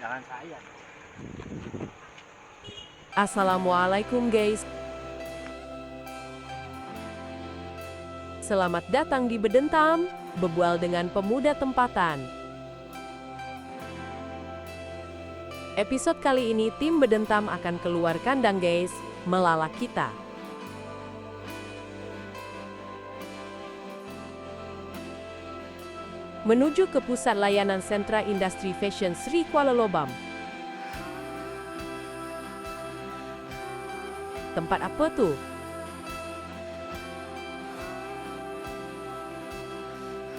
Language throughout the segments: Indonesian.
Jangan saya. Assalamualaikum guys. Selamat datang di Bedentam, berbual dengan pemuda tempatan. Episode kali ini tim Bedentam akan keluar kandang guys, melalak kita. Menuju ke pusat layanan sentra industri fashion Sri Kuala Lobam. Tempat apa tuh?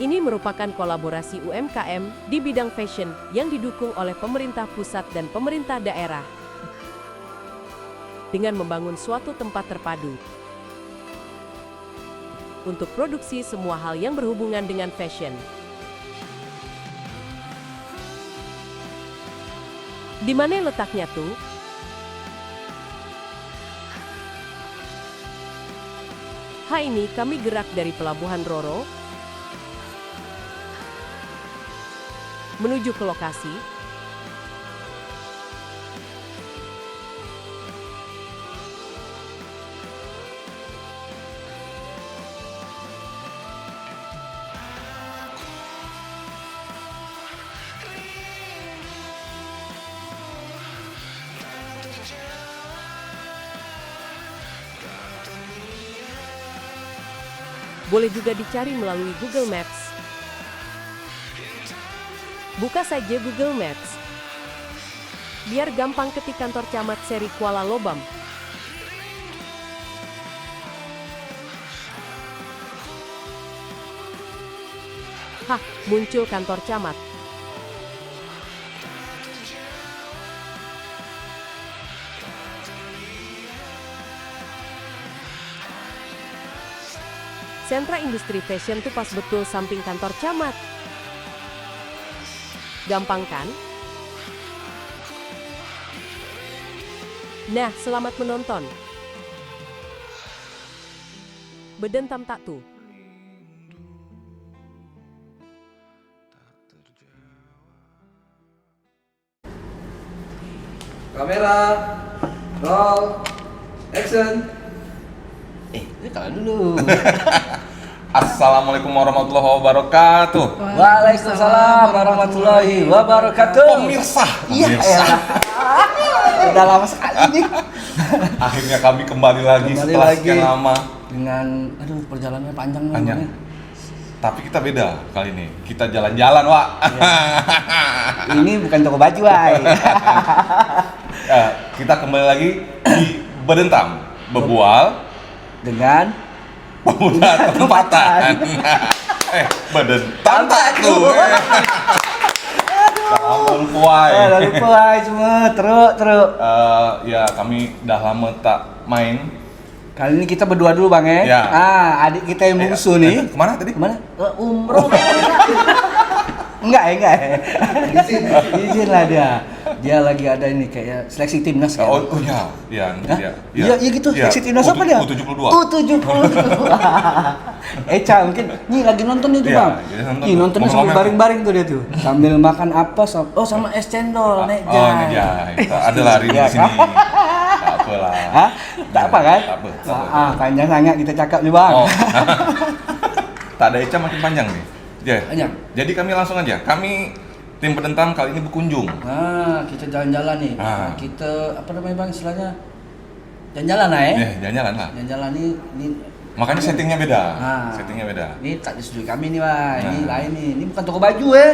Ini merupakan kolaborasi UMKM di bidang fashion yang didukung oleh pemerintah pusat dan pemerintah daerah dengan membangun suatu tempat terpadu untuk produksi semua hal yang berhubungan dengan fashion. Di mana letaknya tuh? Hari ini kami gerak dari Pelabuhan Roro menuju ke lokasi. Boleh juga dicari melalui Google Maps. Buka saja Google Maps. Biar gampang ketik kantor camat Seri Kuala Lobam. Hah, muncul kantor camat. Sentra industri fashion tuh pas betul samping kantor camat. Gampang kan? Nah, selamat menonton. Bedentam tak tuh. Kamera, roll, action. Ini kalah dulu. Assalamualaikum warahmatullahi wabarakatuh. Waalaikumsalam warahmatullahi wabarakatuh. Pemirsa, Iya. Udah lama sekali nih. Akhirnya kami kembali lagi setelah sekian lama. Dengan, perjalanannya panjang nih. Panjang. Tapi kita beda kali ini. Kita jalan-jalan, Wak. Ini bukan toko baju, Wai. Kita kembali lagi di Bedentam, berbual Dengan pemuda tempatan. Bedentam tak tuh. Jangan lupa. Udah lupa, Wai, semua. Teruk. Ya, kami udah lama tak main. Kali ini kita berdua dulu, Bang, ya. Ya. Adik kita yang bungsu nih. Kemana tadi? Kemana? Umroh. Enggak. Izin lah dia. Dia lagi ada ini kayak seleksi timnas kan. Oh iya. Iya gitu. Seleksi timnas apa dia? U72. U72. Eca mungkin nih lagi nonton itu, Iya, Bang. jadi nonton. Nih nontonnya Mau sambil ngomel baring-baring tuh dia tuh. Sambil makan apa? Sama es cendol, Nek Oh, ini ya. Ada lari di Iya, sini. Tak apalah. Hah? Tak apa kan? Tak apa. Panjang sangat kita cakap nih, Bang. Oh. Tak ada Eca makin panjang nih. Panjang. Jadi kami langsung aja. Kami tim Bedentam kali ini berkunjung. Nah, kita jalan-jalan nih. Ah. Kita apa namanya, Bang, istilahnya? Jalan-jalan lah ya. Jalan-jalan lah. Jalan-jalan nih. Makanya settingnya beda. Ah. Settingnya beda. Ini tak disetujui kami nih, Bang. Ini Nah. lain nih. Ini bukan toko baju ya.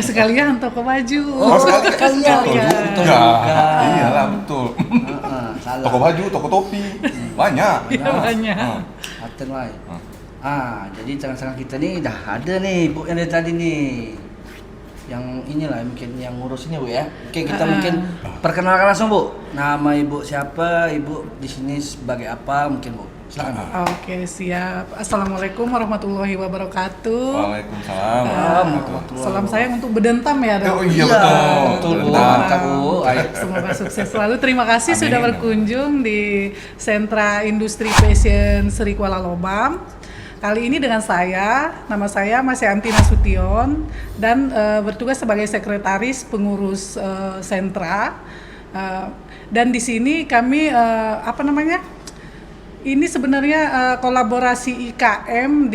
Sekalian toko baju. Sekalian. Betul Ya. juga. Iyalah betul. Salah. Toko baju, toko topi, banyak. Iya, banyak. Aten wae. Jadi tengah-tengah kita nih dah ada nih Bu yang dari tadi nih. Yang inilah mungkin yang ngurus ini, Bu ya. Oke, kita mungkin perkenalkan langsung, Bu. Nama Ibu siapa? Ibu di sini sebagai apa mungkin, Bu? Silakan, Bu. Oke, siap. Assalamualaikum warahmatullahi wabarakatuh. Waalaikumsalam. Salam sayang untuk Bedentam ya, Dok. Oh iya betul. Bu. Bedentam. Mantap, Bu. Ayo. Semoga sukses selalu. Terima kasih Amin. sudah berkunjung di Sentra Industri Fashion Sri Kuala Lobam. Kali ini dengan nama saya Mas Yanti Nasution dan bertugas sebagai sekretaris pengurus sentra. Dan di sini kami ini sebenarnya kolaborasi IKM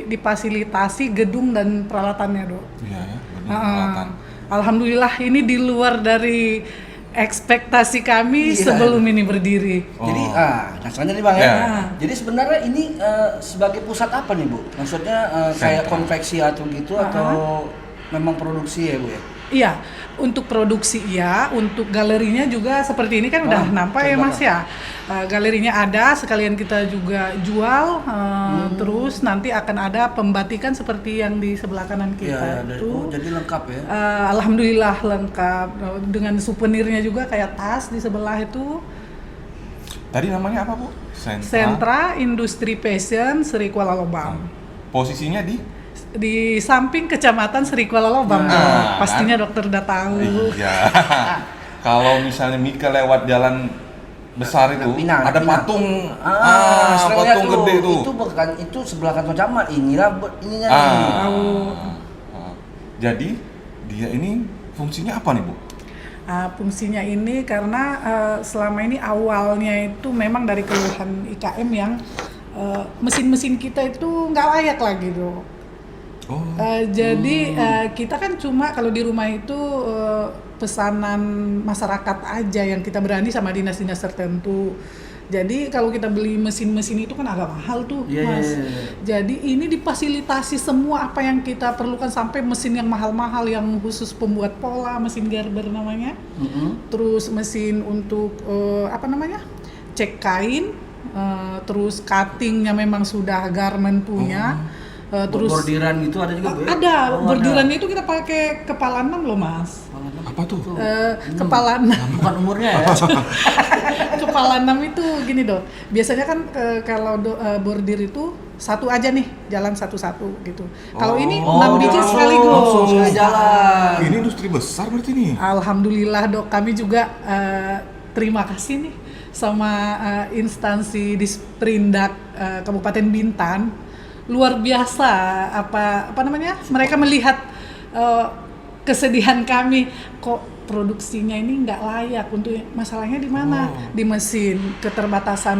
difasilitasi gedung dan peralatannya, Dok. Iya ya, gedung peralatan. Alhamdulillah ini di luar dari ekspektasi kami Iya. sebelum ini berdiri. Jadi maksudnya nih Bang ya. Ya. Jadi sebenarnya ini sebagai pusat apa nih Bu? Maksudnya kayak Sentra. konveksi atau gitu atau memang produksi ya Bu ya? Iya, untuk produksi iya, untuk galerinya juga seperti ini kan udah nampak ya coba. Mas ya. Galerinya ada, sekalian kita juga jual, terus nanti akan ada pembatikan seperti yang di sebelah kanan kita itu. Jadi lengkap ya. Alhamdulillah lengkap dengan souvenirnya juga kayak tas di sebelah itu. Tadi namanya apa Bu? Sentra Industri Fashion Seri Kuala Lobam. Posisinya Di samping Kecamatan Seri Kuala Lobam. Nah, Pastinya dokter udah tahu. Iya. Kalau misalnya Mika lewat jalan besar itu Pinang, ada Pinang. patung, sering lihat patung gede tuh. Itu bukan, itu sebelah kantor camat. Ininya nih. Jadi dia ini fungsinya apa nih Bu? Fungsinya ini karena selama ini awalnya itu memang dari keluhan IKM yang mesin-mesin kita itu nggak layak lagi, Dok. Jadi kita kan cuma kalau di rumah itu pesanan masyarakat aja yang kita berani sama dinas-dinas tertentu. Jadi kalau kita beli mesin-mesin itu kan agak mahal tuh, Mas. Jadi ini difasilitasi semua apa yang kita perlukan sampai mesin yang mahal-mahal yang khusus pembuat pola, mesin Gerber namanya. Terus mesin untuk cek kain, terus cuttingnya memang sudah garment punya. Terus bordiran gitu ada juga Bu? ada bordirannya itu kita pakai kepala 6 loh Mas. Apa tuh? Kepala 6. Bukan umurnya ya. Kepala 6 itu gini Dok. Biasanya kan kalau bordir itu satu aja nih, jalan satu-satu gitu. Kalau ini 6 biji sekaligus. Langsung sekali jalan. Ini industri besar berarti nih. Alhamdulillah Dok, kami juga terima kasih nih sama instansi Disperindak Kabupaten Bintan. Luar biasa mereka melihat kesedihan kami, kok produksinya ini nggak layak untuk masalahnya di mana? Di mesin, keterbatasan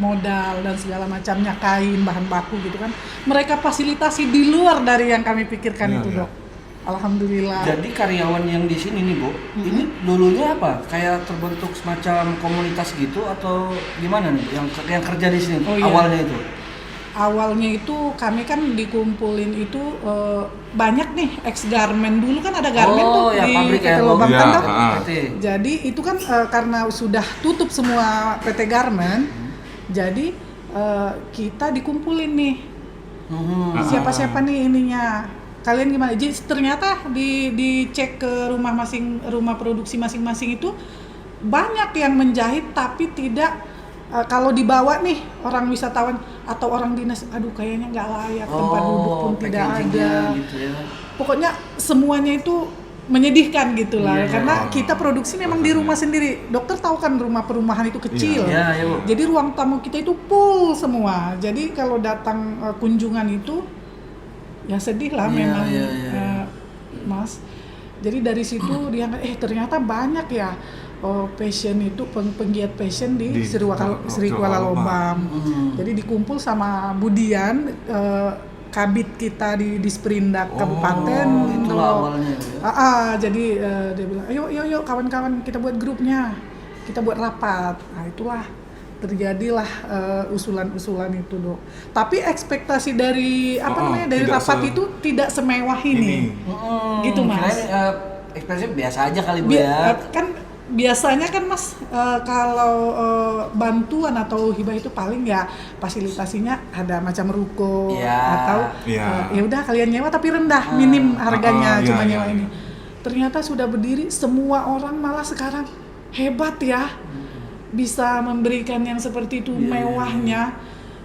modal dan segala macamnya, kain, bahan baku gitu kan. Mereka fasilitasi di luar dari yang kami pikirkan itu, Dok. Alhamdulillah. Jadi karyawan yang di sini nih Bu, ini dulunya apa? Kayak terbentuk semacam komunitas gitu atau gimana nih yang kerja di sini awalnya itu? Awalnya itu kami kan dikumpulin itu banyak nih ex garment, dulu kan ada garment tuh di PT Lobam kan, Dok. Jadi itu kan karena sudah tutup semua PT Garment, jadi kita dikumpulin nih siapa-siapa nih ininya, kalian gimana? Jadi ternyata dicek ke rumah produksi masing-masing itu banyak yang menjahit tapi tidak. Kalau dibawa nih orang wisatawan atau orang dinas, aduh kayaknya nggak layak, tempat duduk pun tidak ada. Gitu ya. Pokoknya semuanya itu menyedihkan gitulah, karena kita produksi memang di rumah sendiri. Dokter tahu kan rumah perumahan itu kecil, jadi ruang tamu kita itu full semua. Jadi kalau datang kunjungan itu ya sedih lah memang, Mas. Jadi dari situ dia ternyata banyak ya. Passion itu penggiat passion di Seri Kuala Lobam. Jadi dikumpul sama Budian, kabit kita di Disperindak Kabupaten. Itulah awalnya. Jadi dia bilang, ayo kawan-kawan kita buat grupnya, kita buat rapat. Nah itulah terjadilah usulan-usulan itu, Dok. Tapi ekspektasi dari dari rapat itu tidak semewah ini. Gitu Mas. Ekspresi biasa aja kali Bu ya. Kan biasanya kan Mas kalau bantuan atau hibah itu paling ya fasilitasinya ada macam ruko atau ya udah kalian nyewa tapi rendah, minim harganya cuma nyewa ini. Ternyata sudah berdiri semua orang malah sekarang hebat ya, bisa memberikan yang seperti itu mewahnya.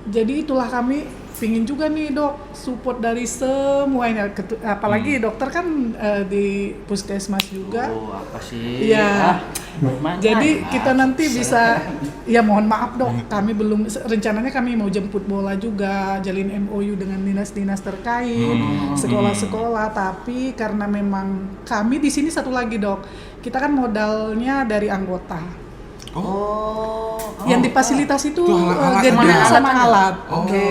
Jadi itulah kami pingin juga nih dok support dari semuanya, apalagi dokter kan di puskesmas juga. Oh, apa sih? Iya. Gimana? Jadi kita nanti bisa, ya mohon maaf dok, kami belum, rencananya kami mau jemput bola juga, jalin MOU dengan dinas-dinas terkait, sekolah-sekolah, tapi karena memang kami di sini satu lagi dok, kita kan modalnya dari anggota. Yang difasilitasi itu gedung sama alat. Oke.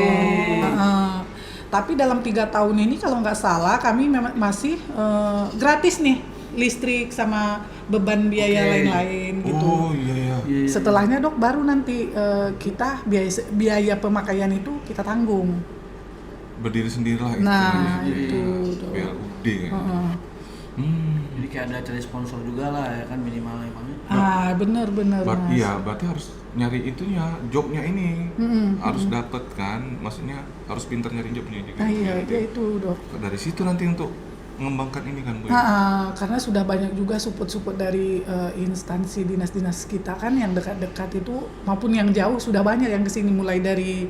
Tapi dalam 3 tahun ini kalau nggak salah kami masih gratis nih listrik sama beban biaya lain-lain gitu. Oh iya. Setelahnya dok baru nanti kita biaya pemakaian itu kita tanggung. Berdiri sendirilah Nah istilahnya. itu dok. BLUD ya. Jadi kayak ada cari sponsor juga lah ya kan minimal emang. Bener mas. Iya, berarti harus nyari itunya, jobnya ini harus dapat kan, maksudnya harus pintar nyari jobnya juga. Iya itu dok. Dari situ nanti untuk mengembangkan ini kan Bu. Karena sudah banyak juga support dari instansi dinas-dinas kita kan yang dekat-dekat itu maupun yang jauh sudah banyak yang kesini, mulai dari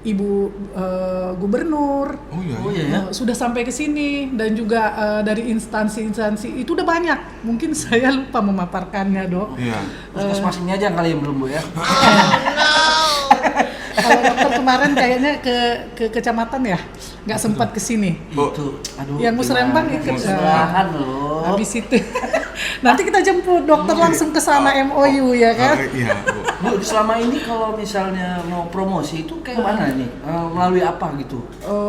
Ibu Gubernur. Oh iya. Sudah sampai ke sini, dan juga dari instansi-instansi itu udah banyak. Mungkin saya lupa memaparkannya dok. Iya. Puskesmas ini aja kali yang belum Bu ya. Kalau dokter kemarin kayaknya ke kecamatan ya, nggak sempat ke sini. Itu, aduh. Yang Musrembang ikut. Sebelahan loh. Habis itu nanti kita jemput dokter langsung ke sana MOU ya kan. Iya Bu. Bu, selama ini kalau misalnya mau promosi itu kayak mana nih? Melalui apa gitu?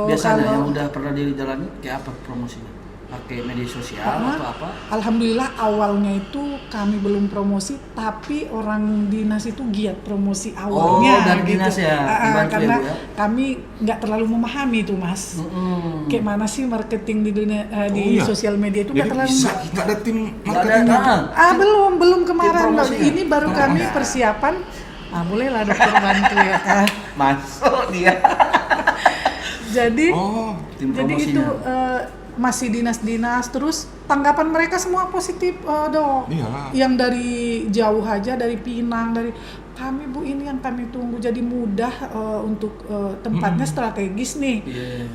Biasanya yang udah pernah dijalani kayak apa promosinya? Pakai media sosial atau apa? Alhamdulillah awalnya itu kami belum promosi, tapi orang dinas itu giat promosi awalnya. Dari gitu. dinas ya? Karena Bu, ya? kami nggak terlalu memahami itu mas. Kayak mana sih marketing di dunia, di iya. sosial media itu nggak Jadi terlalu. bisa kita ada tim Nggak ada. marketing. Belum kemarin. promosi ya? Ini baru kami persiapan. Bolehlah dokter bantu ya kan. Masuk dia. Jadi tim jadi promosinya. itu masih dinas-dinas, terus tanggapan mereka semua positif dok. Iyalah. Yang dari jauh aja, dari Pinang, dari kami Bu, ini yang kami tunggu, jadi mudah untuk tempatnya strategis nih.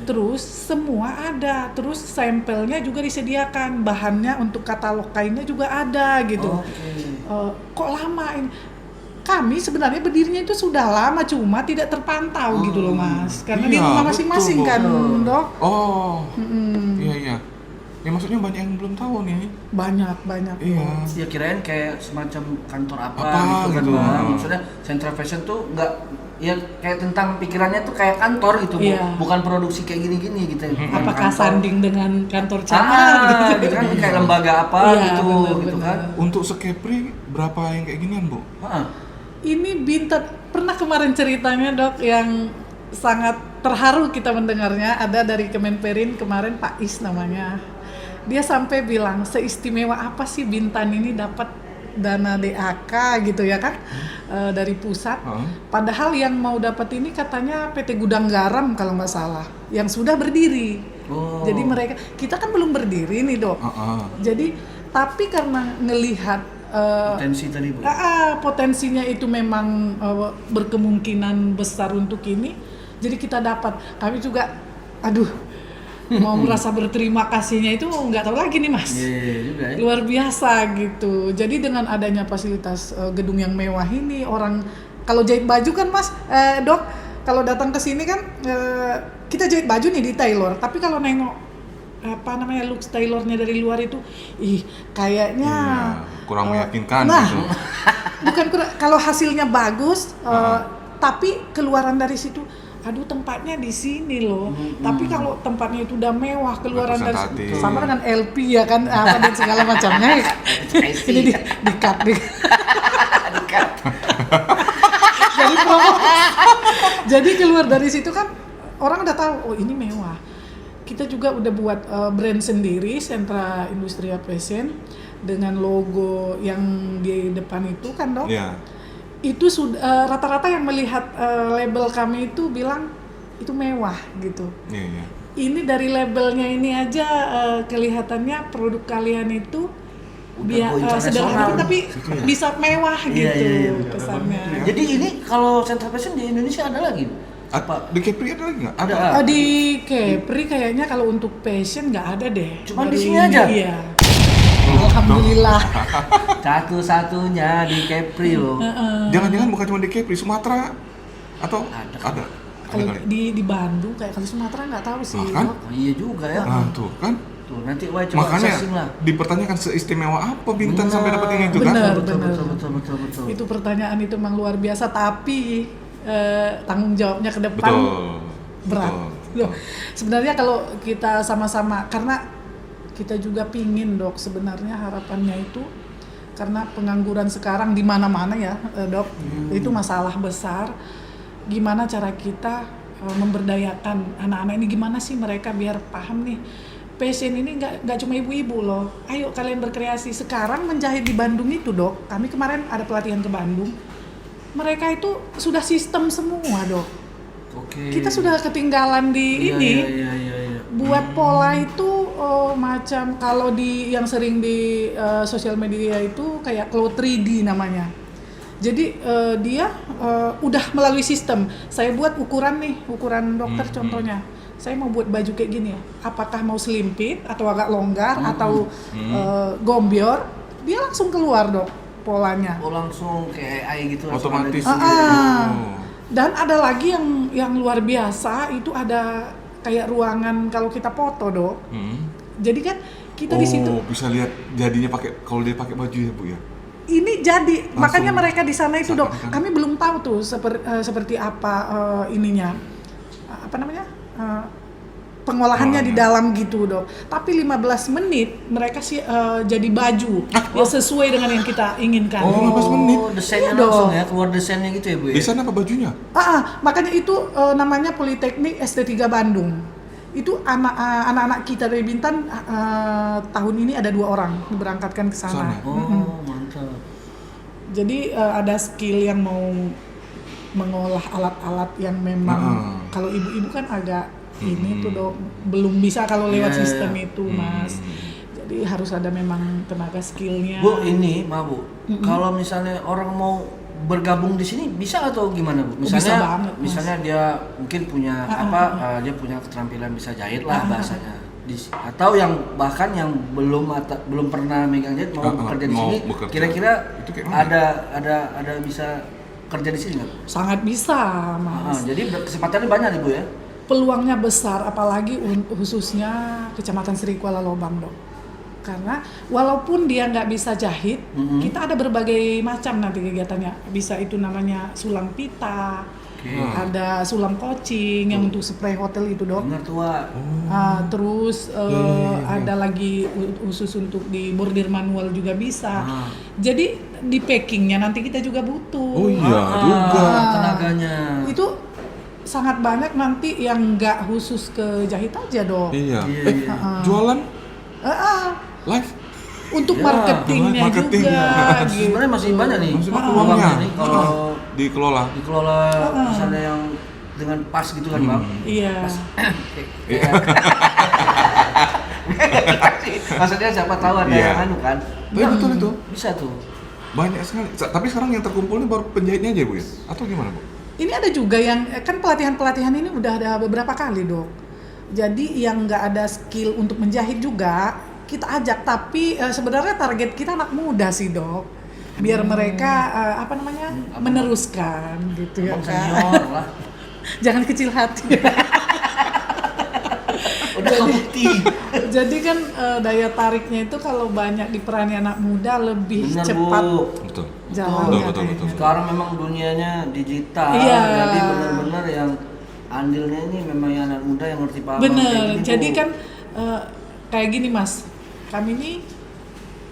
Terus semua ada, terus sampelnya juga disediakan, bahannya untuk katalog kainnya juga ada gitu. Kok lama ini? Kami sebenarnya berdirinya itu sudah lama, cuma tidak terpantau gitu loh mas, karena di Iya, rumah masing-masing betul, kan Bu. dok. Iya. Ya maksudnya banyak yang belum tahu nih. Banyak. Iya. Ya kirain kayak semacam kantor apa Apa gitu kan. gitu. Bang. Maksudnya Central Fashion tuh nggak, ya kayak tentang pikirannya tuh kayak kantor gitu, Bu. Iya. Bukan produksi kayak gini-gini gitu. Bukan Apakah kantor. sanding dengan kantor cabang? Gitu kan kayak lembaga apa Iya, gitu, bener, gitu bener. kan. Untuk Skepri berapa yang kayak ginian Bu? Ini Bintan pernah kemarin ceritanya dok yang sangat terharu kita mendengarnya, ada dari Kemenperin kemarin Pak Is namanya. Dia sampai bilang seistimewa apa sih Bintan ini dapat dana DAK gitu ya kan, dari pusat. Padahal yang mau dapat ini katanya PT Gudang Garam kalau nggak salah, yang sudah berdiri. Jadi kita kan belum berdiri nih dok. Jadi tapi karena ngelihat Potensi tadi Bu. potensinya itu memang berkemungkinan besar untuk ini, jadi kita dapat. Kami juga mau merasa berterima kasihnya itu nggak tahu lagi nih mas. Juga ya. Luar biasa gitu. Jadi dengan adanya fasilitas gedung yang mewah ini, orang kalau jahit baju kan mas, dok, kalau datang ke sini kan kita jahit baju nih di tailor, tapi kalau nengok look tailornya dari luar itu, kayaknya kurang meyakinkan gitu. Bukan kurang, kalau hasilnya bagus, tapi keluaran dari situ, tempatnya di sini loh. Tapi kalau tempatnya itu udah mewah, keluaran dari situ sama dengan LP ya kan, dan segala macamnya. Ini di-cut. Jadi keluar dari situ kan orang udah tahu, ini mewah. Kita juga udah buat brand sendiri, Sentra Industria Fashion, dengan logo yang di depan itu kan dok. Itu sudah rata-rata yang melihat label kami itu bilang itu mewah gitu. Ini dari labelnya ini aja kelihatannya produk kalian itu sederhana tapi bisa mewah gitu kesannya. Jadi ini kalau Central Fashion di Indonesia ada lagi? Di Kepri ada lagi nggak? Ada. Di Kepri kayaknya kalau untuk passion nggak ada deh. Cuman di Baru sini ini, aja? Iya. Alhamdulillah. Satu-satunya di Kepri loh. Jangan-jangan bukan cuma di Kepri, Sumatera atau ada? Kalau kali. di Bandung kayak kalau Sumatera nggak tahu sih. Nah, kan? Dok. Oh, iya juga ya. Nah, tuh kan. Tuh, nanti Wai coba Makanya searching lah. dipertanyakan seistimewa apa Bintan sampai dapat ini itu kan? Bener. Betul. Itu pertanyaan itu memang luar biasa, tapi tanggung jawabnya ke depan berat. Loh, sebenarnya kalau kita sama-sama, karena kita juga pingin Dok, sebenarnya harapannya itu karena pengangguran sekarang di mana-mana ya Dok, itu masalah besar. Gimana cara kita memberdayakan anak-anak ini, gimana sih mereka biar paham nih, passion ini nggak cuma ibu-ibu loh. Ayo kalian berkreasi. Sekarang menjahit di Bandung itu Dok, kami kemarin ada pelatihan ke Bandung, mereka itu sudah sistem semua Dok. Oke. Kita sudah ketinggalan di ini. Iya. Buat pola itu macam kalau di yang sering di sosial media itu kayak Cloud 3D namanya. Jadi dia udah melalui sistem. Saya buat ukuran dokter contohnya. Saya mau buat baju kayak gini ya. Apakah mau selimpit atau agak longgar atau gombior? Dia langsung keluar Dok polanya. Oh, langsung kayak AI gitu. Otomatis. Dan ada lagi yang luar biasa, itu ada kayak ruangan kalau kita foto Dok. Jadi kan kita di situ bisa lihat jadinya kalau dia pakai baju ya Bu ya. ini jadi, Langsung makanya mereka di sana itu Dok, kan? kami belum tahu tuh seperti apa ininya, apa namanya, pengolahannya di dalam gitu Dok. Tapi 15 menit mereka sih jadi baju ya sesuai dengan yang kita inginkan. 15 menit? Desainnya Iya langsung dong. ya, keluar desainnya gitu ya Bu ya? Di sana apa bajunya? Makanya itu namanya Politeknik SD3 Bandung. Itu anak-anak kita dari Bintan tahun ini ada 2 orang diberangkatkan ke sana. Oh, mantap. Jadi ada skill yang mau mengolah alat-alat yang memang kalau ibu-ibu kan agak ini tuh Dok, belum bisa kalau lewat sistem itu Mas. Jadi harus ada memang tenaga skillnya. Bu, ini Bu, kalau misalnya orang mau bergabung di sini bisa atau gimana Bu? Misalnya, bisa banget, Mas. misalnya dia mungkin punya dia punya keterampilan bisa jahit lah bahasanya. Atau yang bahkan yang belum pernah megang jahit mau bekerja di sini, kira-kira Itu kayak mana? ada bisa kerja di sini nggak? Sangat bisa Mas. Jadi kesempatannya banyak nih Bu ya? Peluangnya besar, apalagi khususnya Kecamatan Sri Kuala Lobang Dok. Karena walaupun dia nggak bisa jahit, kita ada berbagai macam nanti kegiatannya. Bisa itu namanya sulam pita, ada sulam coaching yang untuk spray hotel itu Dok. Benar tua. Terus ada lagi khusus untuk di bordir manual juga bisa. Jadi di packingnya nanti kita juga butuh. Oh iya juga. Tenaganya. Itu sangat banyak nanti yang nggak khusus ke jahit aja Dok. Iya. Iya. Jualan live? Untuk Ya, marketingnya marketing. juga gitu. Sebenarnya masih banyak nih. Masih peluangnya peluangnya. nih kalau Dikelola. dikelola misalnya yang dengan pas gitu kan Bang. Iya. Maksudnya siapa tahu ada Iya. yang anu kan. Tapi betul itu. Bisa tuh. Banyak sekali. Tapi sekarang yang terkumpul ini baru penjahitnya aja Bu ya? Atau gimana Bu? Ini ada juga yang kan pelatihan ini udah ada beberapa kali Dok. Jadi yang nggak ada skill untuk menjahit juga kita ajak, tapi sebenarnya target kita anak muda sih Dok. Biar mereka meneruskan gitu ya Bang kan. senior lah. Jangan kecil hati. Udah kebukti. Jadi kan daya tariknya itu kalau banyak diperani anak muda lebih Bener cepat Bu. Betul. jalannya. Betul. kayaknya. Sekarang memang dunianya digital. Iya. Jadi benar-benar yang andilnya ini memang yang anak muda yang ngerti paham. Bener, kayak gini, jadi Bu. kan kayak gini Mas, kami ini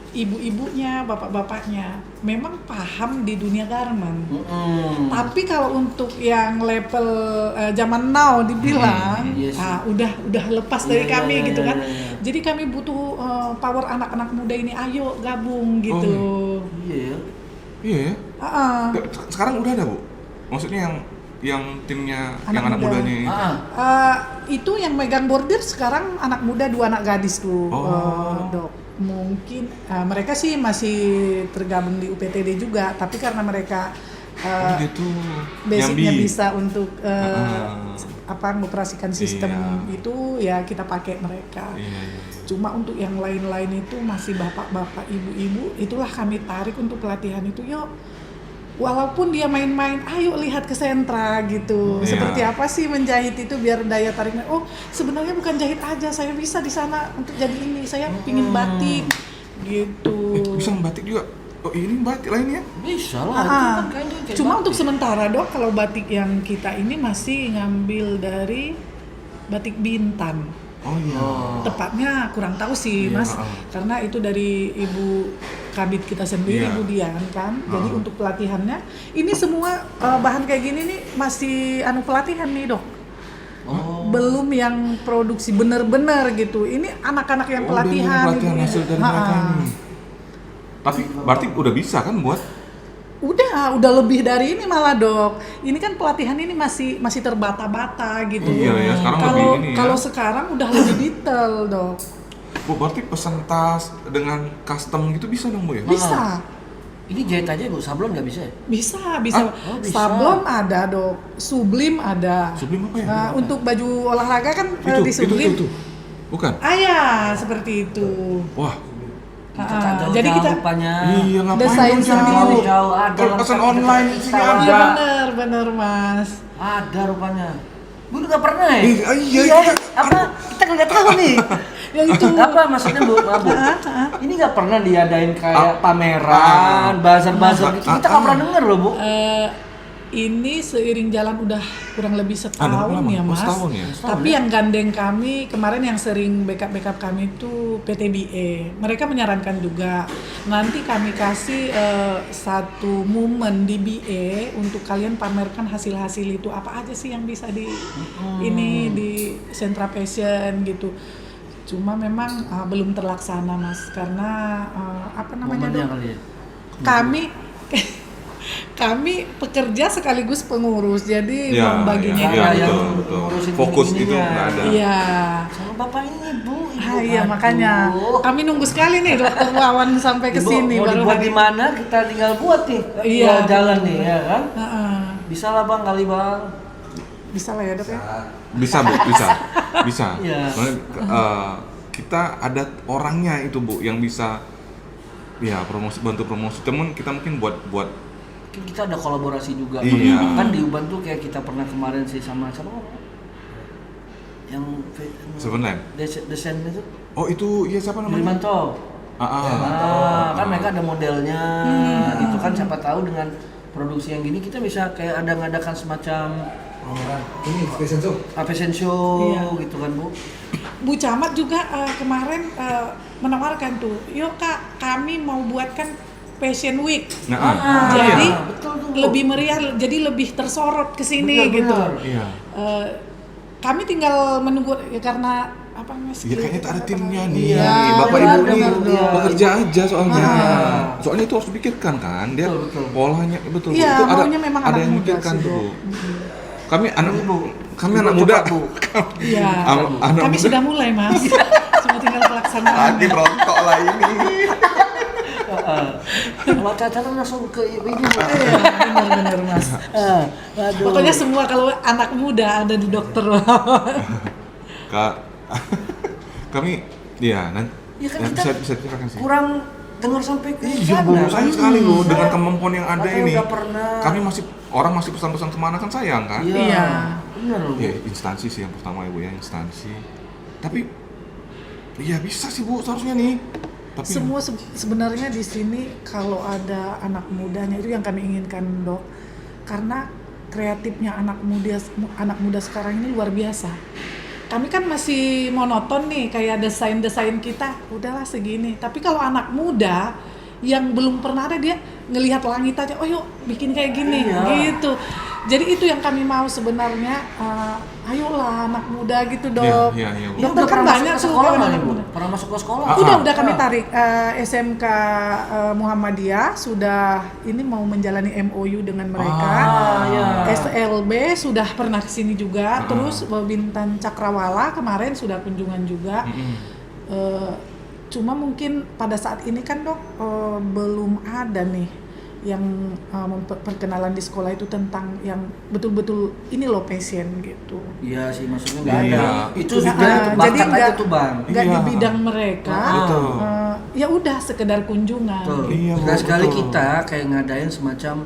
ibu-ibunya, bapak-bapaknya memang paham di dunia garment. Tapi kalau untuk yang level zaman now dibilang, Iya sih. udah lepas dari Iya, kami iya, gitu iya, kan. iya. Jadi kami butuh power anak-anak muda ini, ayo gabung gitu. Iya ya. Iya ya. Ah. Sekarang udah ada Bu? Maksudnya yang timnya Anak yang anak muda. mudanya itu. Itu yang megang bordir sekarang anak muda 2 anak gadis tuh, Dok. Mungkin mereka sih masih tergabung di UPTD juga, tapi karena mereka gitu. basicnya Nyambi. bisa untuk mengoperasikan sistem Iya. itu ya kita pakai mereka. Iya. Cuma untuk yang lain-lain itu masih bapak-bapak, ibu-ibu, itulah kami tarik untuk pelatihan itu. Yuk, walaupun dia main-main, ayo lihat ke sentra gitu. Iya. Seperti apa sih menjahit itu biar daya tariknya. Oh, sebenarnya bukan jahit aja, saya bisa di sana untuk jadi ini. Saya pingin batik gitu. Bisa membatik juga. Oh, ini batik lainnya? Bisa lah, itu Ah, kan kayaknya kayak cuma batik. untuk sementara Dok, kalau batik yang kita ini masih ngambil dari batik Bintan. Oh iya. Tepatnya kurang tahu sih Iya, Mas, karena itu dari Ibu Kabid kita sendiri, Iya. Bu Dian kan. Jadi untuk pelatihannya, ini semua bahan kayak gini nih masih pelatihan nih Dok. Belum yang produksi bener-bener gitu. Ini anak-anak yang pelatihan. Pelatihan Ibu. hasil dari Ha-ha. mereka ini. Tapi berarti udah bisa kan buat? Udah lebih dari ini malah Dok. Ini kan pelatihan ini masih terbata-bata gitu. Iya ya, sekarang Kalau lebih ini ya. kalau sekarang udah lebih detail Dok. Bu, berarti pesen tas dengan custom gitu bisa dong Bu ya? Bisa. Ini jahit aja Bu, sablon nggak bisa ya? Bisa. Oh, bisa. Sablon ada Dok, sublim ada. Sublim apa ya? Nah, untuk baju olahraga kan di sublim. Itu. Bukan? Ya, seperti itu. Wah, Jadi kita rupanya. iya ngapain desain dong sendiri. Jauh ada. Kalau pesan online di sini Iya, Iya ada. bener Mas. Ada rupanya. Bu nggak pernah ya? Iya. Apa? Kita nggak tahu nih. Yang itu Apa maksudnya Bu? Maaf, Bu. Ini nggak pernah diadain kayak pameran, bazar-bazar gitu. Kita nggak pernah denger loh Bu. ini seiring jalan udah kurang lebih setahun lama? ya Oh, Mas. setahun ya? Tapi yang gandeng kami kemarin yang sering backup kami itu PTBA. Mereka menyarankan juga nanti kami kasih satu momen di BA untuk kalian pamerkan hasil-hasil itu apa aja sih yang bisa di ini di Sentra Fashion gitu. Cuma memang belum terlaksana Mas karena apa namanya Momennya Dok? kali ya. Kami pekerja sekaligus pengurus, jadi Iya, membaginya iya, itu. betul, yang betul. ngurusin Fokus gini-gininya. itu nggak ada. Iya. Sama bapak ini Bu. Ibu. Iya Aduh. makanya kami nunggu sekali nih Dokter Wawan sampai ke Ibu, sini mau baru dibuat hari- di mana kita tinggal buat nih. Iya, Tinggal jalan betul. nih ya kan. Heeh. Bisa lah Bang kali Bang. Bisa lah ya Dok ya. Bisa Bu, bisa. Iya. Soalnya kita ada orangnya itu Bu yang bisa ya bantu promosi. Temen kita mungkin buat Kita ada kolaborasi juga. Iya. Kan di Uban tuh kayak kita pernah kemarin sih sama siapa? Yang Sebenarnya. desain itu Oh itu iya siapa namanya? Wilmanto. Kan mereka ada modelnya. Itu kan siapa tahu dengan produksi yang gini kita bisa kayak ada ngadakan semacam Ini fashion show. fashion show Iya. gitu kan Bu. Bu Camat juga kemarin menawarkan tuh, yuk Kak kami mau buatkan Fashion Week. Jadi iya. Betul tuh, Bu. lebih meriah, jadi lebih tersorot ke sini gitu. Benar. Iya. Kami tinggal menunggu ya, karena apa Mas? Ya kayaknya tak ada timnya nih. Iya, Bapak ada, Ibu nih ada. bekerja aja soalnya. Ah. Soalnya itu harus dipikirkan kan. Dia Betul. polanya betul. Iya, itu maunya memang ada anak yang muda mikirkan sih, tuh. Bu. Kami anak kami Ibu anak cepat, muda. Bu. Iya. Anak Kami muda. sudah mulai Mas. Cuma tinggal pelaksanaan. Lagi rontok lah ini. Kalau Caca langsung ke ini Bu. Iya, benar-benar Mas. Aduh. Pokoknya semua kalau anak muda ada di dokter. Kak, kami ya nanti Ya kan ya, kita bisa ceritakan sih. kurang dengar sampai ke Iya, sana. Bu, sayang sekali loh dengan Saya- kemampuan yang ada Makanya ini. udah pernah. Kami orang masih pesan-pesan kemana kan sayang kan? Iya. Benar loh. Bu. Ya instansi sih yang pertama Ibu ya, instansi. Tapi ya bisa sih Bu seharusnya nih. Tapi Semua sebenarnya di sini kalau ada anak mudanya itu yang kami inginkan Dok. Karena kreatifnya anak muda sekarang ini luar biasa. Kami kan masih monoton nih kayak desain kita udahlah segini. Tapi kalau anak muda yang belum pernah ada dia ngelihat langit aja, oh yuk bikin kayak gini Iya. gitu. Jadi itu yang kami mau sebenarnya, ayolah anak muda gitu Dok. Iya, iya, Bu. Dokter kan banyak masuk ke tuh sekolah kawan nggak anak nih, Bu? muda. Pernah masuk ke sekolah? Udah kami tarik SMK Muhammadiyah sudah ini mau menjalani MOU dengan mereka. ya. SLB sudah pernah kesini juga. Terus Bintan Cakrawala kemarin sudah kunjungan juga. Cuma mungkin pada saat ini kan Dok belum ada nih yang perkenalan di sekolah itu tentang yang betul-betul ini loh passion gitu. Iya sih, maksudnya nggak Iya. ada. Itu Nah, sudah jadi bakat aja tuh bang. nggak Iya. di bidang mereka, Betul. ya udah sekedar kunjungan. Betul. Iya, Bu, Nah, sekali betul. kita kayak ngadain semacam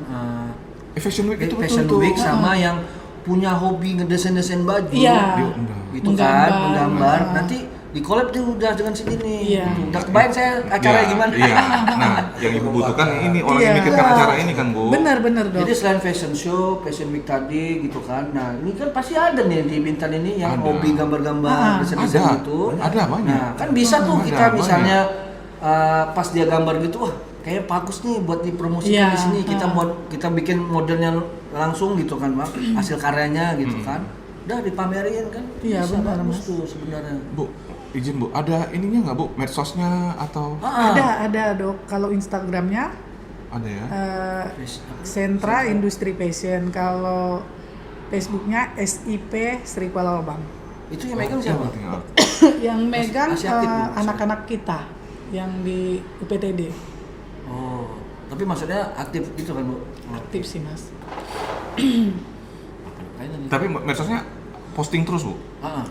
Fashion Week itu fashion betul week tuh. sama yang punya hobi ngedesain-desain baju, Iya. gitu kan, menggambar. Nah. Nanti di collab tuh udah dengan sini nih. Iya. Udah kebayang saya acaranya Iya, gimana? Iya. Nah, yang ibu butuhkan ini orang yang Iya. mikirkan acara ini kan, Bu. Benar-benar dok. Jadi selain fashion show, fashion week tadi gitu kan. Nah, ini kan pasti ada nih di Bintan ini yang Ada. hobi gambar-gambar, desain-desain Ada. gitu. Ada banyak. Nah, kan bisa tuh Ada, kita banyak. misalnya pas dia gambar gitu, wah kayak bagus nih buat dipromosikan Iya, di sini. Kita bikin modelnya langsung gitu kan, Bang. Hasil karyanya gitu kan. Udah dipamerin kan. Iya, Bisa benar, bagus Mas. tuh sebenarnya. Bu, izin Bu, ada ininya nggak Bu, medsosnya atau Ada dok. Kalau Instagramnya ada ya? Sentra Industri Fashion. Kalau Facebooknya SIP Sri Kuala Lubang. Itu yang megang siapa? Tinggal. Yang megang Masih aktif, Bu? anak-anak kita yang di UPTD. Oh, tapi maksudnya aktif gitu kan, Bu? Aktif sih mas. Kayaknya nih. Tapi medsosnya posting terus Bu? Ah,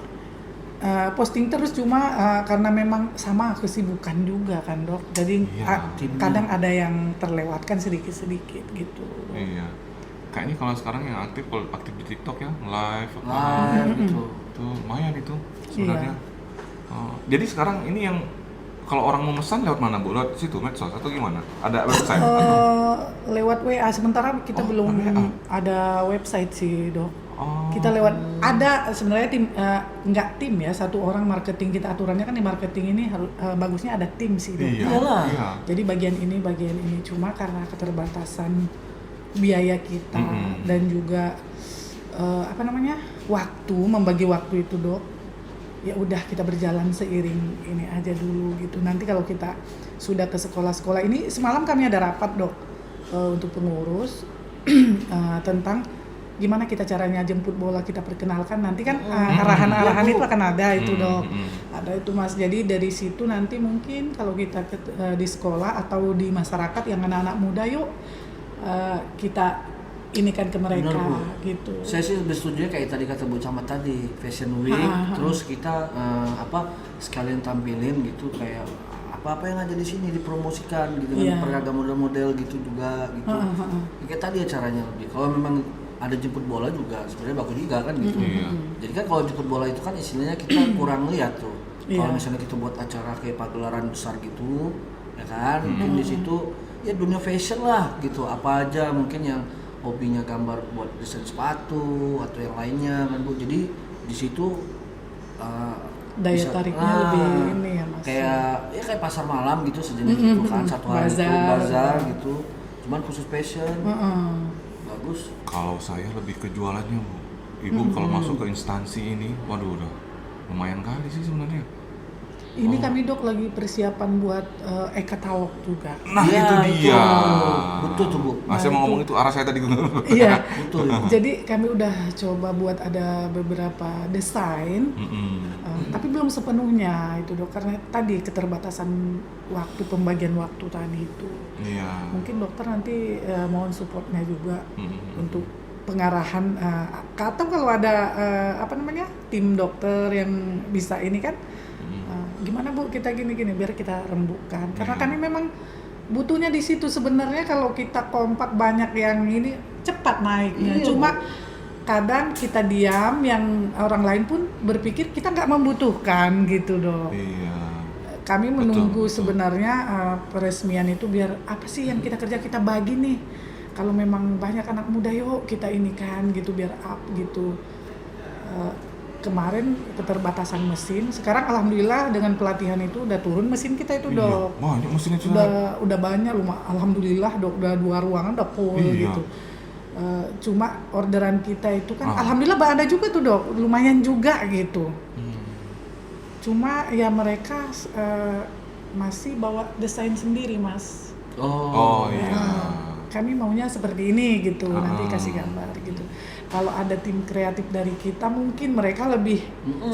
Posting terus cuma karena memang sama kesibukan juga kan dok. Jadi Iya. kadang ada yang terlewatkan sedikit-sedikit gitu. Iya. Kayaknya kalau sekarang yang aktif, kalau aktif di TikTok ya, live, live gitu. itu lumayan itu sebenarnya. Oh, jadi sekarang ini yang kalau orang mau pesan lewat mana Bu? Lewat situ medsos atau gimana? Ada website? Lewat WA sementara kita Oh, belum WA. ada website sih dok. Oh. Kita lewat ada sebenarnya tim nggak tim ya, satu orang marketing. Kita aturannya kan di marketing ini harus bagusnya ada tim sih dok. Iya. Iyalah. Iya. Jadi bagian ini cuma karena keterbatasan biaya kita Mm-mm. dan juga waktu, membagi waktu itu dok. Ya udah kita berjalan seiring ini aja dulu gitu. Nanti kalau kita sudah ke sekolah-sekolah ini, semalam kami ada rapat dok untuk pengurus tentang gimana kita caranya jemput bola kita perkenalkan. Nanti kan arahan-arahan itu akan ada itu dok. Ada itu mas. Jadi dari situ nanti mungkin kalau kita di sekolah atau di masyarakat yang anak-anak muda, yuk kita ini kan ke mereka. Benar, Bu. Gitu. Saya sih lebih setuju kayak tadi kata Bu Camat tadi, Fashion Week, terus kita sekalian tampilin gitu kayak apa yang ada di sini dipromosikan gitu Iya. kan, peragam model-model gitu juga gitu. Kayak tadi acaranya lebih. Kalau memang ada jemput bola juga sebenarnya bagus juga kan gitu. Iya. Jadi kan kalau jemput bola itu kan istilahnya kita kurang lihat tuh. Kalau Iya. misalnya kita buat acara kayak pagelaran besar gitu, ya kan, mungkin di situ ya dunia fashion lah gitu. Apa aja mungkin yang hobinya gambar buat desain sepatu atau yang lainnya kan Bu. Jadi di situ Daya tariknya lebih ini ya mas. kayak pasar malam gitu sejenis gitu kan, satu hari itu bazar gitu. Cuman khusus fashion. Bagus. Kalau saya lebih ke jualannya Bu. Ibu kalau masuk ke instansi ini, waduh udah lumayan kali sih sebenarnya. Ini kami dok lagi persiapan buat Ekatawok juga. Nah Iya, itu dia. Betul tuh, Bu. Nah, saya mau ngomong itu arah saya tadi. Iya. Betul. Jadi kami udah coba buat ada beberapa desain, tapi belum sepenuhnya itu dok karena tadi keterbatasan waktu, pembagian waktu tadi itu. Iya. Mungkin dokter nanti mohon supportnya juga untuk pengarahan atau kalau ada tim dokter yang bisa ini kan. Gimana Bu kita gini-gini biar kita rembukan karena kami memang butuhnya di situ sebenarnya. Kalau kita kompak banyak yang ini cepat naiknya, cuma kadang kita diam yang orang lain pun berpikir kita nggak membutuhkan gitu dok. Iya. Kami menunggu betul. sebenarnya peresmian itu biar apa sih yang kita kerja kita bagi nih. Kalau memang banyak anak muda yuk kita ini kan gitu biar up gitu. Kemarin keterbatasan mesin, sekarang alhamdulillah dengan pelatihan itu udah turun mesin kita itu dok. Iya. Banyak mesin itu. Udah banyak alhamdulillah dok, udah 2 ruangan udah full Iya. gitu. Cuma orderan kita itu kan alhamdulillah ada juga tuh dok, lumayan juga gitu. Cuma ya mereka masih bawa desain sendiri mas. Oh iya. Kami maunya seperti ini gitu, nanti kasih gambar gitu. Kalau ada tim kreatif dari kita mungkin mereka lebih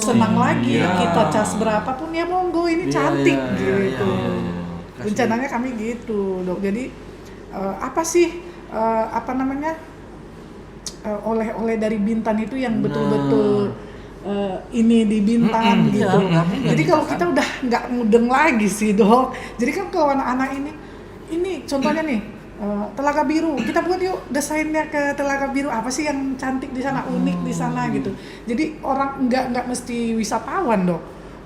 senang lagi. Iya. Kita cas berapapun ya monggo ini Iya, cantik iya, gitu. iya. Rencananya kami gitu dok. Jadi apa sih apa namanya oleh-oleh dari Bintan itu yang betul-betul ini di Bintan gitu. Iya, Jadi kalau kita udah nggak mudeng lagi sih Dok. Jadi kan kalau anak-anak ini contohnya nih Telaga Biru, kita buat yuk desainnya ke Telaga Biru, apa sih yang cantik di sana, unik di sana gitu. Jadi orang nggak mesti wisatawan Dok,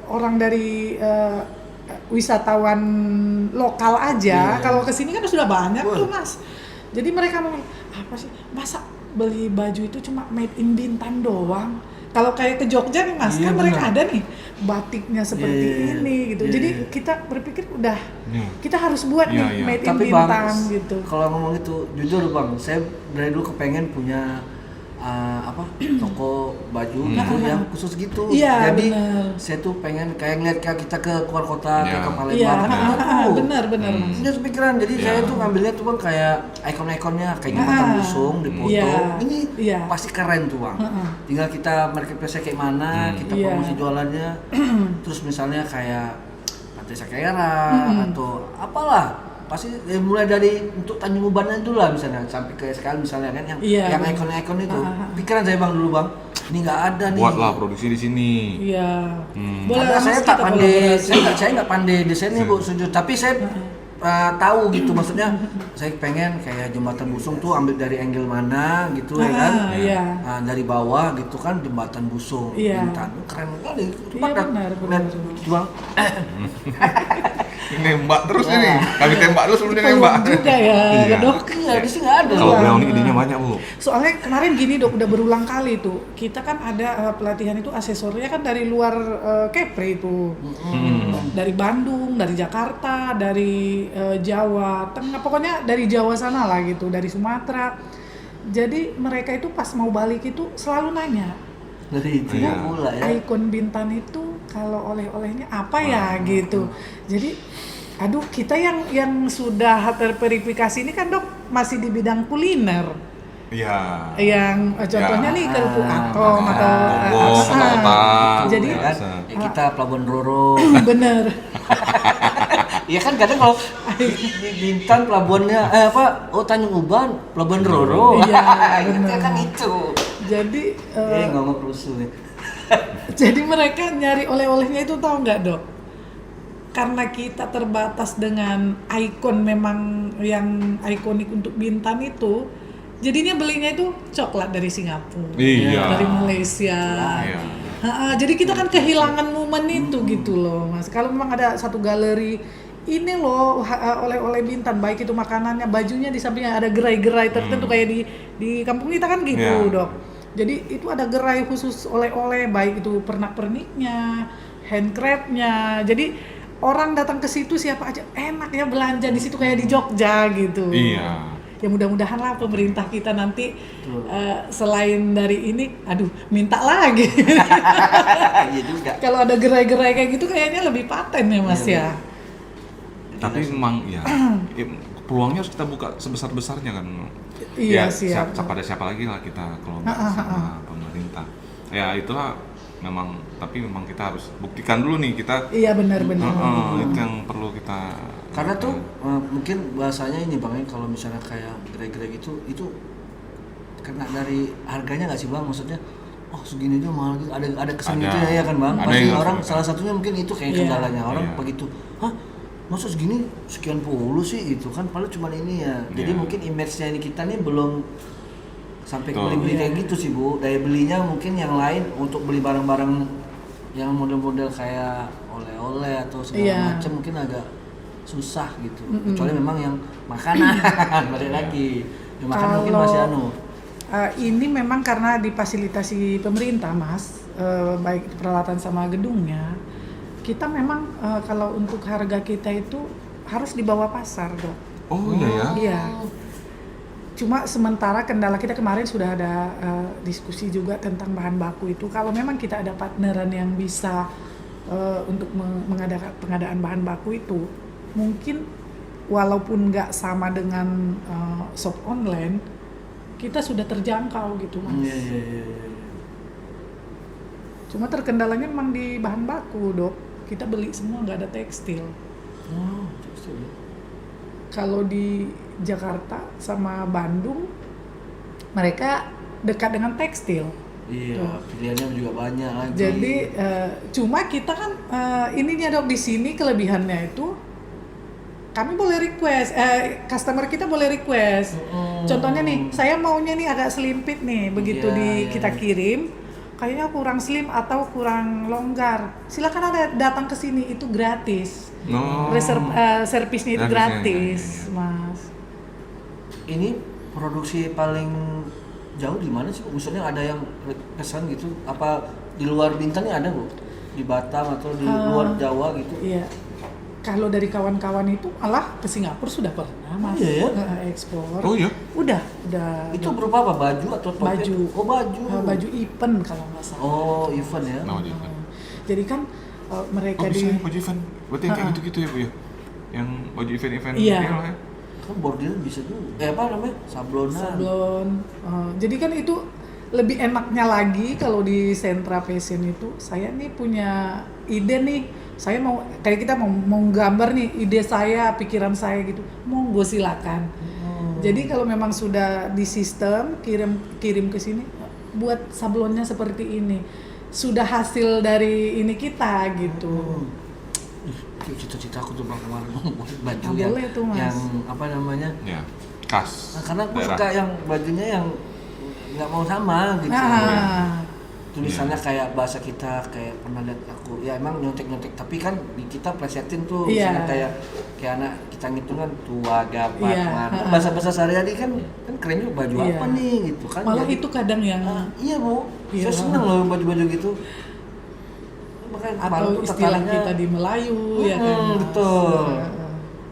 orang dari wisatawan lokal aja kalau kesini kan sudah banyak tuh Mas. Jadi mereka mau apa sih, masa beli baju itu cuma made in Bintan doang. Kalau kayak ke Jogja nih Mas, kan mereka ada nih batiknya seperti ini gitu. Jadi kita berpikir udah kita harus buat nih made in Tapi Bintan Bang, gitu. kalau ngomong itu jujur Bang, saya dari dulu kepengen punya toko baju gitu yang khusus gitu. Iya, Jadi bener. saya tuh pengen kayak ngeliat kayak kita ke keluar kota, kayak ke Palembang. Iya, kan benar Mas. Punya kepikiran, jadi saya tuh ngambilnya tuh Bang kayak ikon-ikonnya kayak jembatan busung di foto. Ini pasti keren tuh Bang. Tinggal kita marketplace kayak mana, kita promosi jualannya. Terus misalnya kayak Pantai Sakera atau apalah. Pasti mulai dari untuk Tanjung Ubannya itu lah misalnya sampai ke SKL misalnya kan yang ikon-ikon itu. Pikiran saya Bang dulu Bang, ini nggak ada nih. Buatlah produksi di sini. Iya. Karena saya tak pandai, saya nggak pandai desainnya Bu, sujud. Tapi saya tahu gitu, maksudnya saya pengen kayak jembatan busung tuh ambil dari angle mana gitu ya kan. Dari bawah gitu kan jembatan busung. Bintan keren kali. Benar. Jual. Nembak terus ini. Kami tembak terus sebelum dia nembak. Juga ya, Dok. Iya, di sini nggak ada. Kalau beliau ini idenya banyak Bu. Soalnya kemarin gini Dok, udah berulang kali tuh. Kita kan ada pelatihan itu asesornya kan dari luar Kepri itu. Dari Bandung, dari Jakarta, dari Jawa Tengah, pokoknya dari Jawa sana lah gitu, dari Sumatera. Jadi mereka itu pas mau balik itu selalu nanya, dari itu pula ya. Ikon Bintan itu kalau oleh-olehnya apa ya gitu. Jadi aduh, kita yang sudah terverifikasi ini kan Dok masih di bidang kuliner. Iya. Yang contohnya nih kerupuk atom atau jadi kita Pelabuhan Roro. Bener. Iya kan kadang kalau di Bintan pelabuhannya Tanjung Uban, Pelabuhan Roro. Iya, benar. Kan itu. Jadi ngomong rusuh nih. Jadi mereka nyari oleh-olehnya itu tahu nggak Dok? Karena kita terbatas dengan ikon memang yang ikonik untuk Bintan itu, jadinya belinya itu coklat dari Singapura, dari Malaysia. Jadi kita kan kehilangan momen itu gitu loh Mas. Kalau memang ada satu galeri ini loh oleh-oleh Bintan, baik itu makanannya, bajunya, di sampingnya ada gerai-gerai tertentu kayak di kampung kita kan gitu Dok. Jadi itu ada gerai khusus oleh-oleh, baik itu pernak-perniknya, handcraftnya. Jadi orang datang ke situ siapa aja enak ya belanja di situ kayak di Jogja gitu. Iya. Ya mudah-mudahan lah pemerintah kita nanti selain dari ini, minta lagi. Iya juga. Kalau ada gerai-gerai kayak gitu kayaknya lebih paten ya Mas ya. Tapi memang peluangnya harus kita buka sebesar-besarnya kan. Iya, siap. Pada siapa lagi lah kita kalau nggak sama pemerintah. Ya itulah memang, tapi memang kita harus buktikan dulu nih kita. Iya benar. Itu yang perlu kita. Karena tuh mungkin bahasanya ini Bang, kalau misalnya kayak gerai-gerai gitu, itu kena dari harganya nggak sih Bang? Maksudnya segini aja mahal gitu, ada kesan itu ya kan Bang? Pasti orang salah satunya mungkin itu kayak kendalanya orang begitu. Masa segini sekian puluh sih itu kan, padahal cuma ini ya. Jadi mungkin image-nya ini kita nih belum sampai beli-beli kayak gitu sih Bu. Daya belinya mungkin yang lain untuk beli barang-barang yang model-model kayak oleh-oleh atau segala macam mungkin agak susah gitu. Kecuali memang yang makanan balik lagi. Yang makanan mungkin masih ini memang karena difasilitasi pemerintah Mas, baik peralatan sama gedungnya. Kita memang kalau untuk harga kita itu harus di bawah pasar Dok. Oh iya ya? Iya. Cuma sementara kendala kita kemarin sudah ada diskusi juga tentang bahan baku itu. Kalau memang kita ada partneran yang bisa untuk mengadakan pengadaan bahan baku itu, mungkin walaupun nggak sama dengan shop online, kita sudah terjangkau gitu Mas. Iya. Cuma terkendalanya memang di bahan baku Dok. Kita beli semua nggak ada tekstil. Tekstil. Kalau di Jakarta sama Bandung mereka dekat dengan tekstil. Iya, pilihannya juga banyak lagi. Jadi cuma kita kan ininya dok di sini kelebihannya itu kami boleh request, customer kita boleh request. Contohnya nih, saya maunya nih agak selimpit nih, begitu kita kirim, kayaknya kurang slim atau kurang longgar. Silakan ada datang ke sini, itu gratis. Servisnya itu gratis, Mas. Ini produksi paling jauh di mana sih? Misalnya ada yang pesan gitu, apa di luar Bintan ada Bu? Di Batam atau di luar Jawa gitu? Iya. Kalau dari kawan-kawan itu malah ke Singapura sudah pernah Mas. Iya, ekspor. Oh iya? Udah. Itu berupa apa? Baju atau topi? Baju. Oh baju. Baju event kalau nggak salah. Oh event ya? Baju event. Jadi kan mereka bisa ya baju event? Berarti yang kayak gitu-gitu ya Bu ya? Yang baju event-event Iya. ini lah ya? Kan bordir bisa juga. Apa namanya? Sablonan. Sablon. Jadi kan itu lebih enaknya lagi kalau di sentra fashion itu saya nih punya ide nih. Saya mau kayak kita mau gambar nih ide saya, pikiran saya gitu. Monggo silakan. Jadi kalau memang sudah di sistem kirim ke sini buat sablonnya seperti ini. Sudah hasil dari ini kita gitu. Cita-cita aku tuh kemarin mau buat baju Nah, boleh tuh, Mas. yang apa namanya? Ya, khas. Nah, karena aku daerah. suka yang bajunya yang nggak mau sama gitu. Tulisannya kayak bahasa kita, kayak pernah lihat aku ya emang nyontek tapi kan di kita plesetin tuh misalnya kayak anak kita ngitung kan tua gapat mana bahasa sehari-hari kan keren juga baju apa nih gitu kan. Malah jadi, itu kadang yang iya Bu, saya seneng loh baju-baju gitu. Makanya kemarin atau tuh istilah tertariknya, kita di Melayu ya kan. Betul.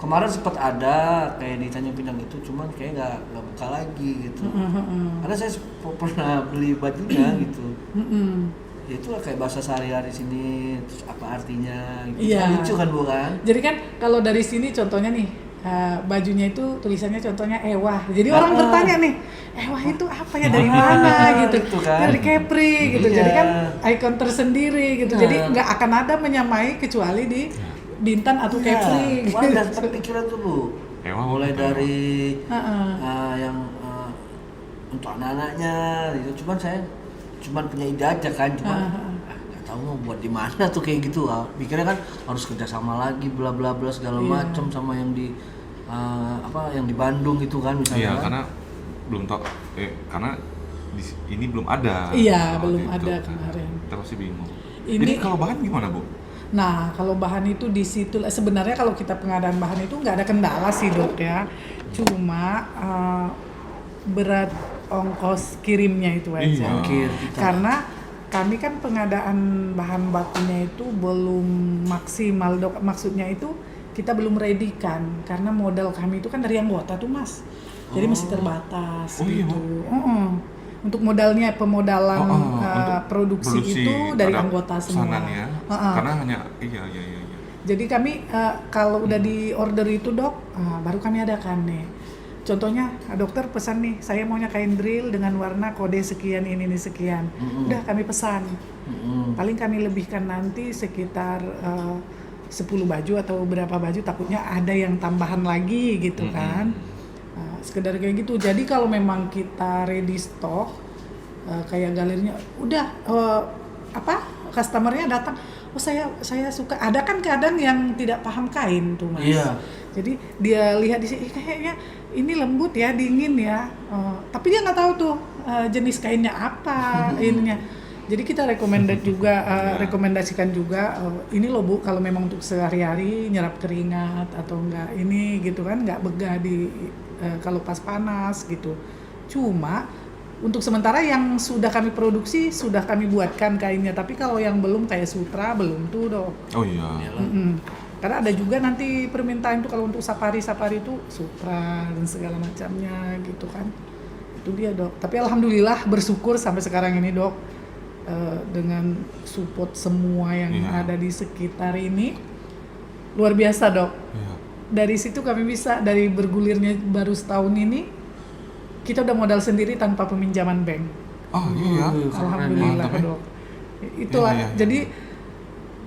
Kemarin sempat ada kayak di Tanjung Pinang itu, cuman kayak nggak buka lagi gitu. Karena saya pernah beli bajunya gitu. Ya itu kayak bahasa sehari-hari sini, terus apa artinya? Gitu. Iya. Lucu kan bukan? Jadi kan kalau dari sini contohnya nih bajunya itu tulisannya contohnya ewah. Jadi orang bertanya nih, ewah itu apa ya dari mana gitu? Gitu kan. Dari Kepri gitu. Iya. Jadi kan ikon tersendiri gitu. Jadi nggak akan ada menyamai kecuali di Bintan atau Kepri. Wah, dan pikiran tuh Bu. Mulai dari yang untuk anak-anaknya gitu. Cuman punya ide aja kan, nggak tahu mau buat di mana tuh kayak gitu. Mikirnya kan harus kerja sama lagi bla bla bla segala macam sama yang di yang di Bandung gitu kan misalnya. Iya, kan. karena belum tahu karena ini belum ada. Iya, belum itu. ada kemarin. Kita pasti bingung. Ini- Jadi kalau bahan gimana, Bu? Nah, kalau bahan itu di situ sebenarnya kalau kita pengadaan bahan itu nggak ada kendala sih dok ya. Cuma berat ongkos kirimnya itu aja. Iya. Ongkir kita. Karena kami kan pengadaan bahan bakunya itu belum maksimal dok. Maksudnya itu kita belum ready kan. Karena modal kami itu kan dari anggota tuh mas. Jadi masih terbatas Oh, iya, gitu. Bu. Untuk modalnya pemodalan untuk produksi itu dari ada anggota semua. pesanannya. Karena hanya iya. Jadi kami kalau udah di order itu dok, baru kami adakan nih. Contohnya dokter pesan nih, saya maunya kain drill dengan warna kode sekian ini sekian. Udah kami pesan. Paling kami lebihkan nanti sekitar 10 baju atau berapa baju, takutnya ada yang tambahan lagi gitu kan. Sekedar kayak gitu. Jadi kalau memang kita ready stock kayak galerinya udah customernya datang, oh saya suka. Ada kan kadang yang tidak paham kain tuh mas. Iya. Jadi dia lihat di sini kayaknya ini lembut ya, dingin ya. Tapi dia nggak tahu tuh jenis kainnya apa ininya. Jadi kita rekomendasikan juga ini loh Bu, kalau memang untuk sehari-hari nyerap keringat atau enggak ini gitu kan, nggak begah di kalau pas panas gitu. Cuma untuk sementara yang sudah kami produksi sudah kami buatkan kainnya, tapi kalau yang belum kayak sutra belum tuh dok. Oh iya. Karena ada juga nanti permintaan tuh kalau untuk safari itu sutra dan segala macamnya gitu kan. Itu dia dok. Tapi alhamdulillah bersyukur sampai sekarang ini dok, dengan support semua yang ada di sekitar ini luar biasa dok. Iya. Dari situ kami bisa, dari bergulirnya baru setahun ini kita udah modal sendiri tanpa peminjaman bank. Oh iya. Alhamdulillah Mantap, ya. dok. Itulah Iya. jadi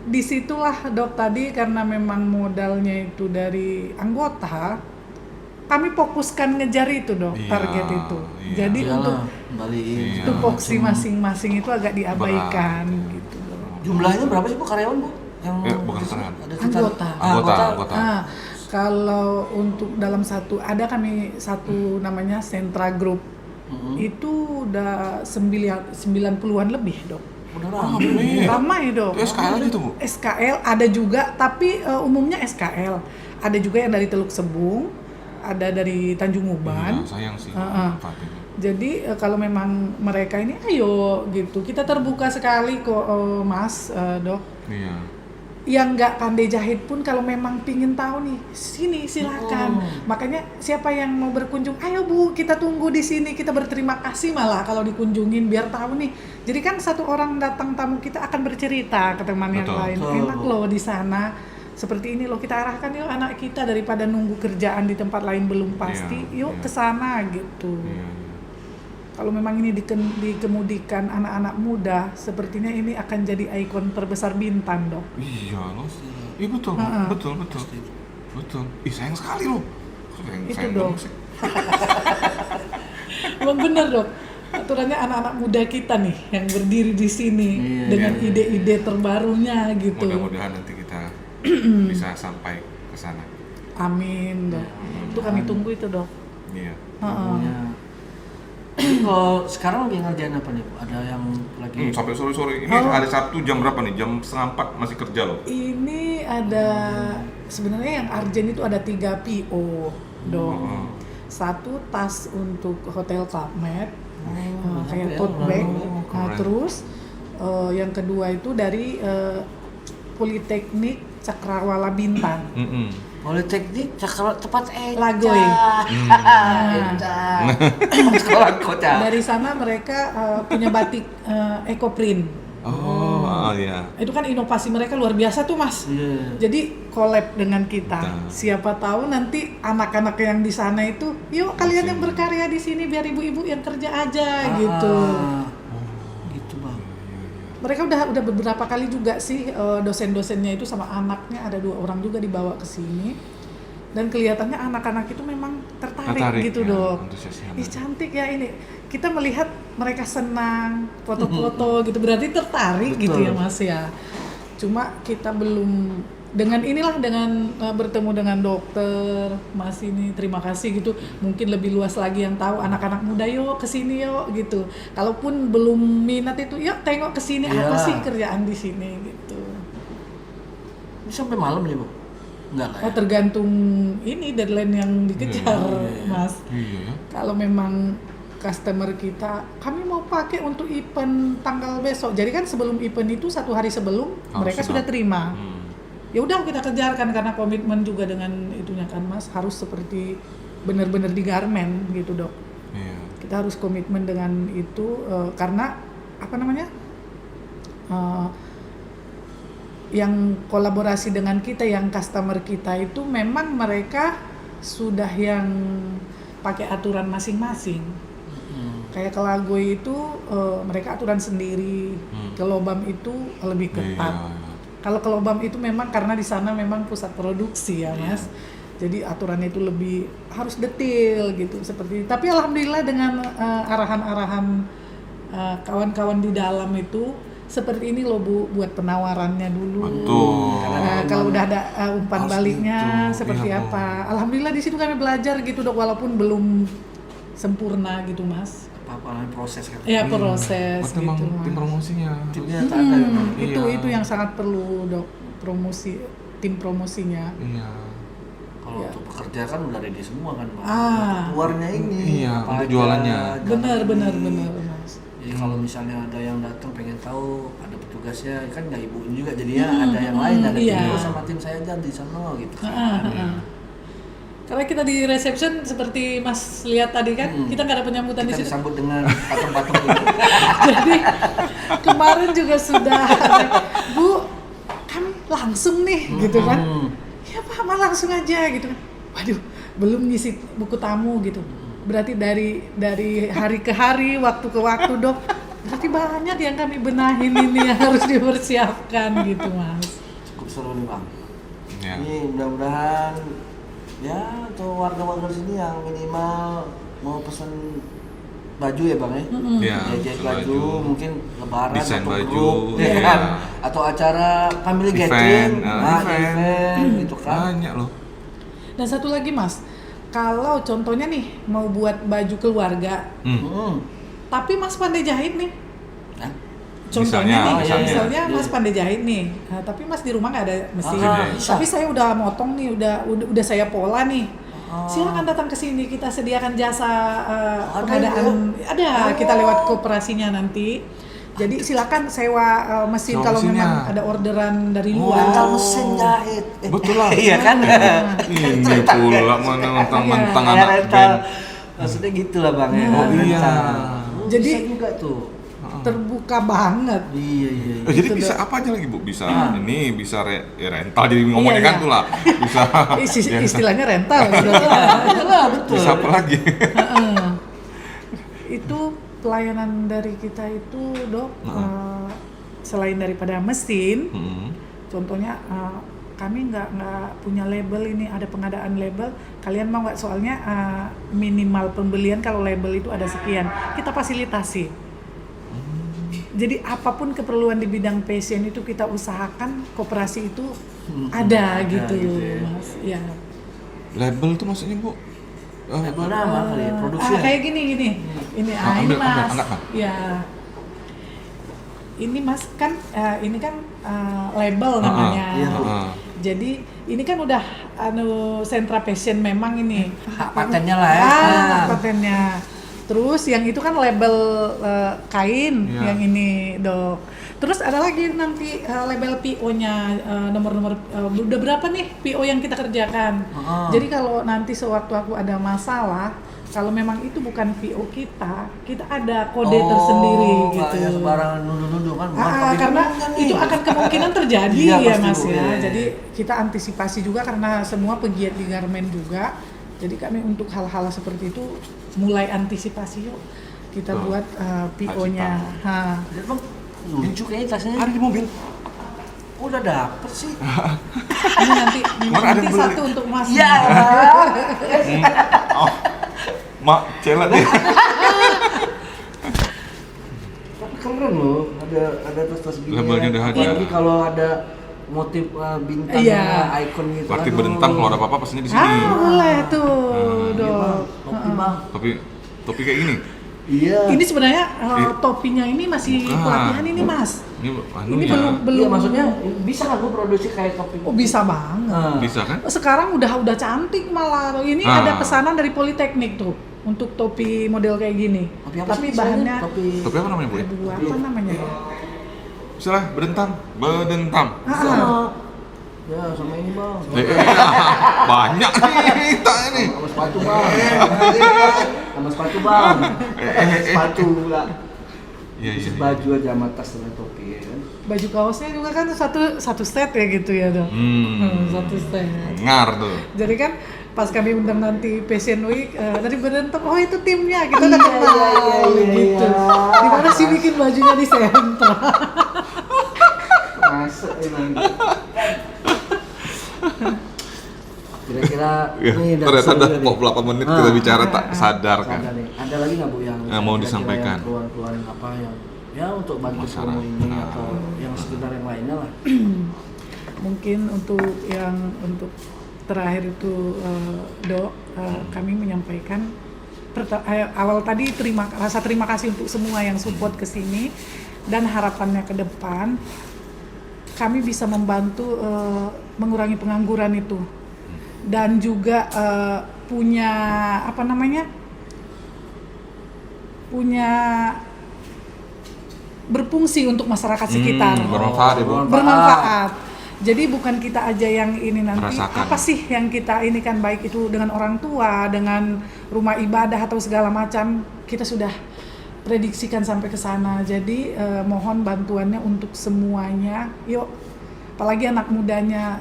disitulah dok tadi karena memang modalnya itu dari anggota, kami fokuskan ngejar itu dok, Iya, target itu. iya. Jadi untuk kembaliin. Iya. tupoksi masing-masing itu agak diabaikan Berat. gitu dok. Jumlahnya berapa sih Bu karyawan Bu? Yang bukan karyawan. ada sekitar- Anggota. Nah, kalau untuk dalam ada kami satu namanya Sentra Group. Itu udah 90-an lebih dok. Udah ramai. Ramai dok. Itu SKL gitu Bu? SKL ada juga, tapi umumnya SKL. Ada juga yang dari Teluk Sebung, ada dari Tanjung Uban. Iya, sayang sih. Fatih. Jadi kalau memang mereka ini ayo gitu, kita terbuka sekali kok Mas, Dok. Iya. Yang nggak pandai jahit pun kalau memang pingin tahu nih, sini silakan. Makanya siapa yang mau berkunjung, ayo Bu, kita tunggu di sini, kita berterima kasih malah kalau dikunjungin biar tahu nih. Jadi kan satu orang datang tamu kita akan bercerita ke teman yang Betul. lain. Enak loh di sana. Seperti ini loh, kita arahkan yuk anak kita daripada nunggu kerjaan di tempat lain belum pasti. Iya, Yuk iya. ke sana gitu. Iya. Kalau memang ini dikemudikan anak-anak muda, sepertinya ini akan jadi ikon terbesar Bintan, Dok. Iya loh. Iya betul, betul. Ih sayang sekali loh. Itu, Sayang Dok. banget sih. Memang benar, Dok. Aturannya anak-anak muda kita nih yang berdiri di sini Iya, dengan iya. ide-ide terbarunya gitu. Mudah-mudahan nanti kita bisa sampai ke sana. Amin, Dok. Itu kami tunggu itu, Dok. Iya. Ibunya. Jadi kalau sekarang lagi ngerjain apa nih Bu? Ada yang lagi Sampai sore-sore ini Oh. hari Sabtu jam berapa nih? Jam 3:30 masih kerja loh. Ini ada sebenarnya yang urgent itu ada 3 PO, Dok. Satu tas untuk hotel Club Med, kayak tote bag. Nah, keren. terus yang kedua itu dari Politeknik Cakrawala Bintan. Politeknik Cakrawala tempat Lagoy. Sekolah kota. Dari sana mereka punya batik ecoprint. Oh, iya. Itu kan inovasi mereka luar biasa tuh Mas. Iya. Jadi collab dengan kita. Betul. Siapa tahu nanti anak-anak yang di sana itu, yuk kalian yang berkarya di sini biar ibu-ibu yang kerja aja gitu. Gitu Bang. Mereka udah beberapa kali juga sih dosen-dosennya itu sama anaknya ada 2 orang juga dibawa ke sini. Dan kelihatannya anak-anak itu memang tertarik gitu, ya, Dok. antusiasnya. Ih cantik ya ini. Kita melihat mereka senang, foto-foto gitu berarti tertarik gitu ya Mas ya. Cuma kita belum dengan bertemu dengan dokter Mas ini, terima kasih gitu. Mungkin lebih luas lagi yang tahu anak-anak muda yuk kesini yuk gitu. Kalaupun belum minat itu, yuk tengok kesini apa sih kerjaan di sini gitu. Ini sampai malam nih Bu? Enggak lah ya? Oh tergantung ini deadline yang dikejar Mas. Iya ya. Kalau memang customer kita, kami mau pakai untuk event tanggal besok. Jadi kan sebelum event itu 1 hari sebelum mereka sudah terima. Ya udah kita kejarkan karena komitmen juga dengan itunya kan Mas, harus seperti benar-benar di garment gitu Dok. Iya. Kita harus komitmen dengan itu karena apa namanya? Yang kolaborasi dengan kita, yang customer kita itu memang mereka sudah yang pakai aturan masing-masing. Kayak ke Lagoy itu mereka aturan sendiri, ke Lobam itu lebih ketat. Iya. Kalau ke Lobam itu memang karena di sana memang pusat produksi ya Mas. Jadi aturannya itu lebih harus detail gitu seperti itu. Tapi alhamdulillah dengan arahan-arahan kawan-kawan di dalam itu seperti ini loh Bu, buat penawarannya dulu. Betul. Kalau udah ada umpan Harus baliknya gitu. seperti Iya, Bu. apa. Alhamdulillah di situ kami belajar gitu Dok, walaupun belum sempurna gitu Mas. Apa proses kan? Ya proses Buat gitu memang tim Mas. promosinya. Timnya tak ada ya Bang? Itu Iya. yang sangat perlu Dok, tim promosinya. Iya. Kalau Iya. untuk pekerja kan udah ready semua kan Bang? Ah. Keluarnya ini. Iya, apa untuk aja, jualannya. Benar jalan. Mas. Jadi kalau misalnya ada yang datang pengen tahu ada petugasnya kan nggak ibuin juga jadinya ada yang lain ada iya. tim sama tim saya aja di sana gitu kan. Karena kita di reception seperti Mas lihat tadi kan, kita nggak ada penyambutan di Kita situ. disambut dengan patung-patung gitu. Jadi kemarin juga sudah, Bu, kami langsung nih, gitu kan? Ya Pak, mah langsung aja gitu kan. Waduh, belum ngisi buku tamu gitu. Berarti dari hari ke hari, waktu ke waktu Dok. Berarti banyak yang kami benahin ini yang harus dipersiapkan gitu Mas. Cukup seru nih Bang. Iya. Ini mudah-mudahan ya untuk warga-warga sini yang minimal mau pesan baju ya bang ya? Iya, Jahit pesan baju, mungkin lebaran desain atau baju, grup, ya iya. kan? Atau acara family Event, gathering, event. event gitu kan? Banyak loh. Dan satu lagi Mas, kalau contohnya nih mau buat baju keluarga, tapi Mas pandai jahit nih. Hah? Contohnya Misalnya, nih, misalnya iya. Mas pandai jahit nih, tapi Mas di rumah nggak ada mesin. Bisa. Tapi saya udah motong nih, udah saya pola nih. Silakan datang ke sini, kita sediakan jasa pengadaan. Ada, kita lewat koperasinya nanti. Jadi silakan sewa mesin Sewa kalau mesinnya. memang ada orderan dari luar. Rental mesin jahit. Betul lah. Iya kan? Ini pula mana mentang-mentang Kayak anak rental. band. Maksudnya gitu lah bang ya. Oh, iya. rental. Jadi Bisa juga tuh. terbuka banget. Iya. Jadi Gitu bisa dong. apa aja lagi Bu? Bisa ini, bisa rental jadi ngomongnya Iya, kan iya. tuh lah. Bisa. Istilahnya rental. Iyalah betul. Bisa apa lagi? Itu pelayanan dari kita itu Dok, selain daripada mesin, contohnya kami nggak punya label ini, ada pengadaan label. Kalian mau nggak? Soalnya minimal pembelian kalau label itu ada sekian, kita fasilitasi. Jadi apapun keperluan di bidang fashion itu kita usahakan, koperasi itu ada gitu, ya. Mas. Ya. Label tuh maksudnya Bu? Label nama kali ya, produksi. Kayak gini. Ini ini Ambil, Mas. angkat, Mas. Ya. Ini Mas kan ini kan label namanya. iya, Bu. Jadi ini kan udah sentra fashion memang ini. Hak patennya lah ya. Hak patennya. Terus yang itu kan label kain, Iya. yang ini Dok. Terus ada lagi nanti label PO-nya, nomor-nomor udah berapa nih PO yang kita kerjakan. Jadi kalau nanti sewaktu-waktu ada masalah, kalau memang itu bukan PO kita ada kode tersendiri gitu. Kayak sembarangan nuduh-nuduh kan. bukan tapi Karena kan itu nih. akan kemungkinan terjadi Iya, ya pasti, Mas Bu. ya. Iya. Jadi kita antisipasi juga karena semua pegiat di garmen juga. Jadi kami untuk hal-hal seperti itu mulai antisipasi yuk. Kita buat PO-nya. Lihat bang, lucu kayaknya tasnya. Ada di mobil. Udah dapet sih. Ini nanti Kemarin ada yang satu beli. untuk Mas. Iya. Oh, mak celat deh. Tapi keren loh, ada tas-tas gini. Labelnya udah ada. Apalagi kalau ada motif bintang, Iya. icon gitu. Berarti aduh. bentang kalau ada apa-apa pastinya di sini. Boleh tuh, Iya, Bang. Dok. Topi bang. Topi kayak gini. Iya. Ini sebenarnya topinya ini masih Bukan. pelatihan ini Mas. Ini Ini anunya. belum. Iya, maksudnya bisa kan gua produksi kayak topi? Oh bisa banget. Bisa kan? Sekarang udah cantik malah. Ini ada pesanan dari Politeknik tuh untuk topi model kayak gini. Topi apa Tapi sih bahannya istilahnya? Topi. Topi apa namanya Bu? ya? aduh, apa namanya? Misalnya bedentam. Ya sama ini bang. Banyak nih kita ini. Sama sepatu bang. Sama sepatu bang. Sepatu lah. Iya. Baju aja sama tas dengan topi ya kan. Baju kaosnya juga kan satu set ya gitu ya Dok. Satu set. Ngar tuh. Jadi kan pas kami undang nanti Fashion Week dari Berentem, oh itu timnya kita udah kenal gitu. Dimana sih bikin bajunya di sentra? Masuk emang. Kira-kira Ya, ini ternyata seru udah nih. kok berapa menit kita bicara tak sadar kan. Sadar nih. Ada lagi nggak Bu yang Mau kira-kira disampaikan? yang keluhan-keluhan apa yang ya untuk bantu Masalah. promo ini Nah. atau yang sekedar yang lainnya lah. Mungkin untuk terakhir itu Dok, kami menyampaikan awal tadi rasa terima kasih untuk semua yang support ke sini dan harapannya ke depan kami bisa membantu mengurangi pengangguran itu dan juga punya berfungsi untuk masyarakat sekitar. Bermanfaat ya Bu. Bermanfaat. Jadi bukan kita aja yang ini nanti Merasakan. apa sih yang kita ini kan baik itu dengan orang tua, dengan rumah ibadah atau segala macam kita sudah prediksikan sampai ke sana. Jadi mohon bantuannya untuk semuanya. Yuk, apalagi anak mudanya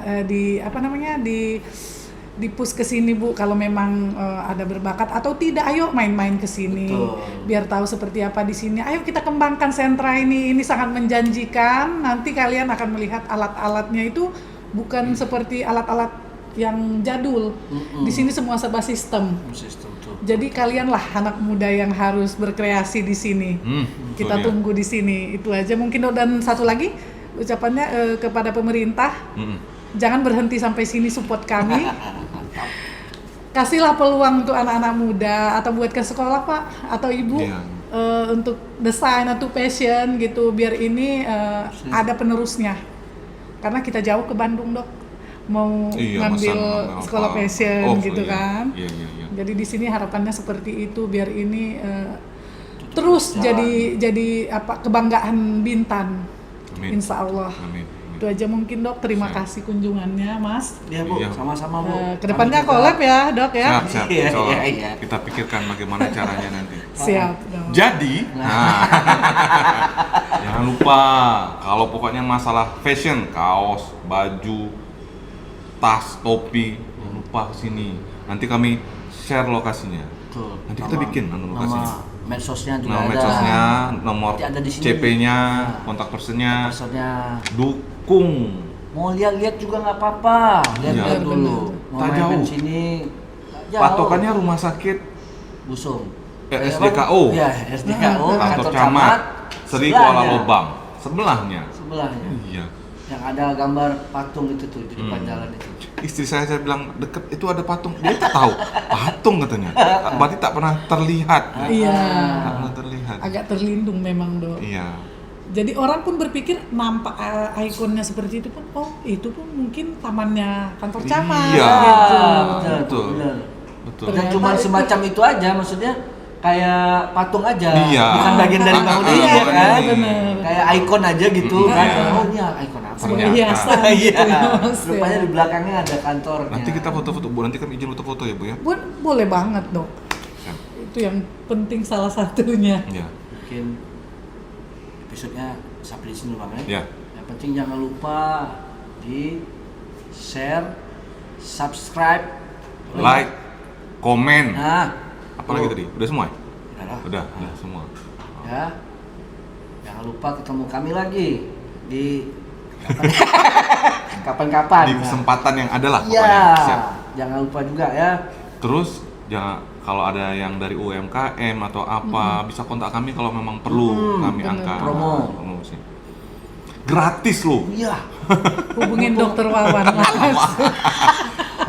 di push ke sini Bu kalau memang ada berbakat atau tidak, ayo main-main ke sini. Betul. Biar tahu seperti apa di sini. Ayo kita kembangkan sentra ini sangat menjanjikan. Nanti kalian akan melihat alat-alatnya itu bukan seperti alat-alat yang jadul. Di sini semua serba sistem. Sistem tuh. Jadi kalianlah anak muda yang harus berkreasi di sini. Kita dia. tunggu di sini. Itu aja mungkin. Dan satu lagi ucapannya kepada pemerintah, jangan berhenti sampai sini, support kami. Kasihlah peluang untuk anak-anak muda atau buatkan sekolah Pak atau Ibu. Untuk desain atau passion gitu, biar ini ada penerusnya. Karena kita jauh ke Bandung Dok, mau ngambil sekolah passion gitu kan. Jadi di sini harapannya seperti itu, biar ini terus jadi apa kebanggaan Bintan. Amin. Insya Allah. Amin. Itu aja mungkin Dok. Terima kasih kunjungannya Mas. Iya Bu, Iya. sama-sama Bu. Kedepannya collab ya Dok ya. Siap. Iya, Insya Allah. iya. Kita pikirkan bagaimana caranya nanti. Siap Dok. Jadi, jangan lupa kalau pokoknya masalah fashion, kaos, baju, tas, topi, jangan lupa kesini. Nanti kami share lokasinya. Betul. Nanti kita bikin lokasinya. Nama medsosnya juga Nama ada. medsosnya, nomor Nanti ada di sini. CP-nya, Nah, kontak personnya, Maksudnya dukung. mau lihat-lihat juga nggak apa-apa. Lihat-lihat Iya. dulu. Mau Tak main jauh. sini. Jauh. Patokannya rumah sakit Busung. SDKO. Ya, SDKO, kantor camat Sri Kuala Lobang sebelahnya. Sebelahnya. Iya. Yang ada gambar patung itu tuh di depan jalan itu. Istri saya bilang deket itu ada patung. Dia tak tahu patung katanya. Berarti tak pernah terlihat. Iya. Tak pernah terlihat. Agak terlindung memang Dok. Iya. Jadi orang pun berpikir nampak ikonnya seperti itu pun, oh itu pun mungkin tamannya kantor camat. Iya. Gitu. Betul. Benar. Betul. Dan Ternyata cuma itu- semacam itu aja, maksudnya kayak patung aja, Iya. bukan bagian dari bangunan Iya, dia kan, benar. kayak ikon aja gitu kan. Iya. Oh ini ikon apa? Sebagai Ternyata. hiasan gitu Iya. ya, Mas, ya. Rupanya di belakangnya ada kantornya. Nanti kita foto-foto, Bu. Nanti kami izin foto-foto ya, Bu ya. Boleh banget Dok. Siap. Itu yang penting salah satunya. Iya. Mungkin episodenya sampai di sini Bang ya. Iya. Yang penting jangan lupa di share, subscribe, Like, komen. Nah, Apalagi tadi? Udah semua? Ya? Udah lah. Udah semua. Ya. Jangan lupa ketemu kami lagi di kapan-kapan. Di kesempatan yang ada lah Iya. pokoknya. Siap. Jangan lupa juga ya. Terus jangan kalau ada yang dari UMKM atau apa bisa kontak kami kalau memang perlu kami bener. angkat Promosi. gratis loh. Iya. Hubungin Dokter Wawan Mas.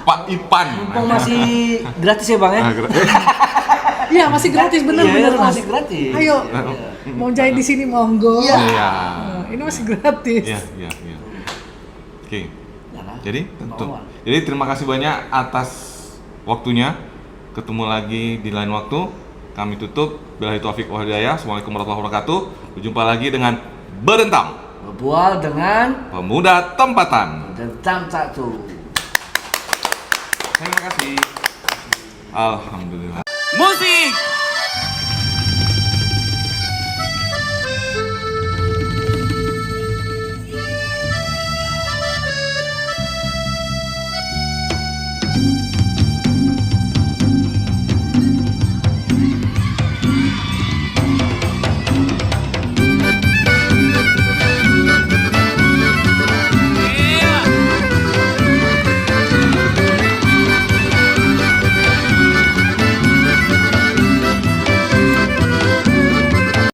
Pak Ipan. Mumpung masih gratis ya Bang ya. Ah, Iya masih gratis Iya, bener-bener Mas. masih gratis. Ayo Iya. mau jahit di sini monggo. Iya. Iya. Ini masih gratis. Iya. Oke. Yalah. Jadi tentu. Wawan. Jadi terima kasih banyak atas waktunya. Ketemu lagi di lain waktu. Kami tutup. Billahi taufiq wal hidayah. Assalamualaikum warahmatullahi wabarakatuh. Berjumpa lagi dengan Berentang, Berbual dengan Pemuda Tempatan. Tentang Satu. Terima kasih. Alhamdulillah. Musik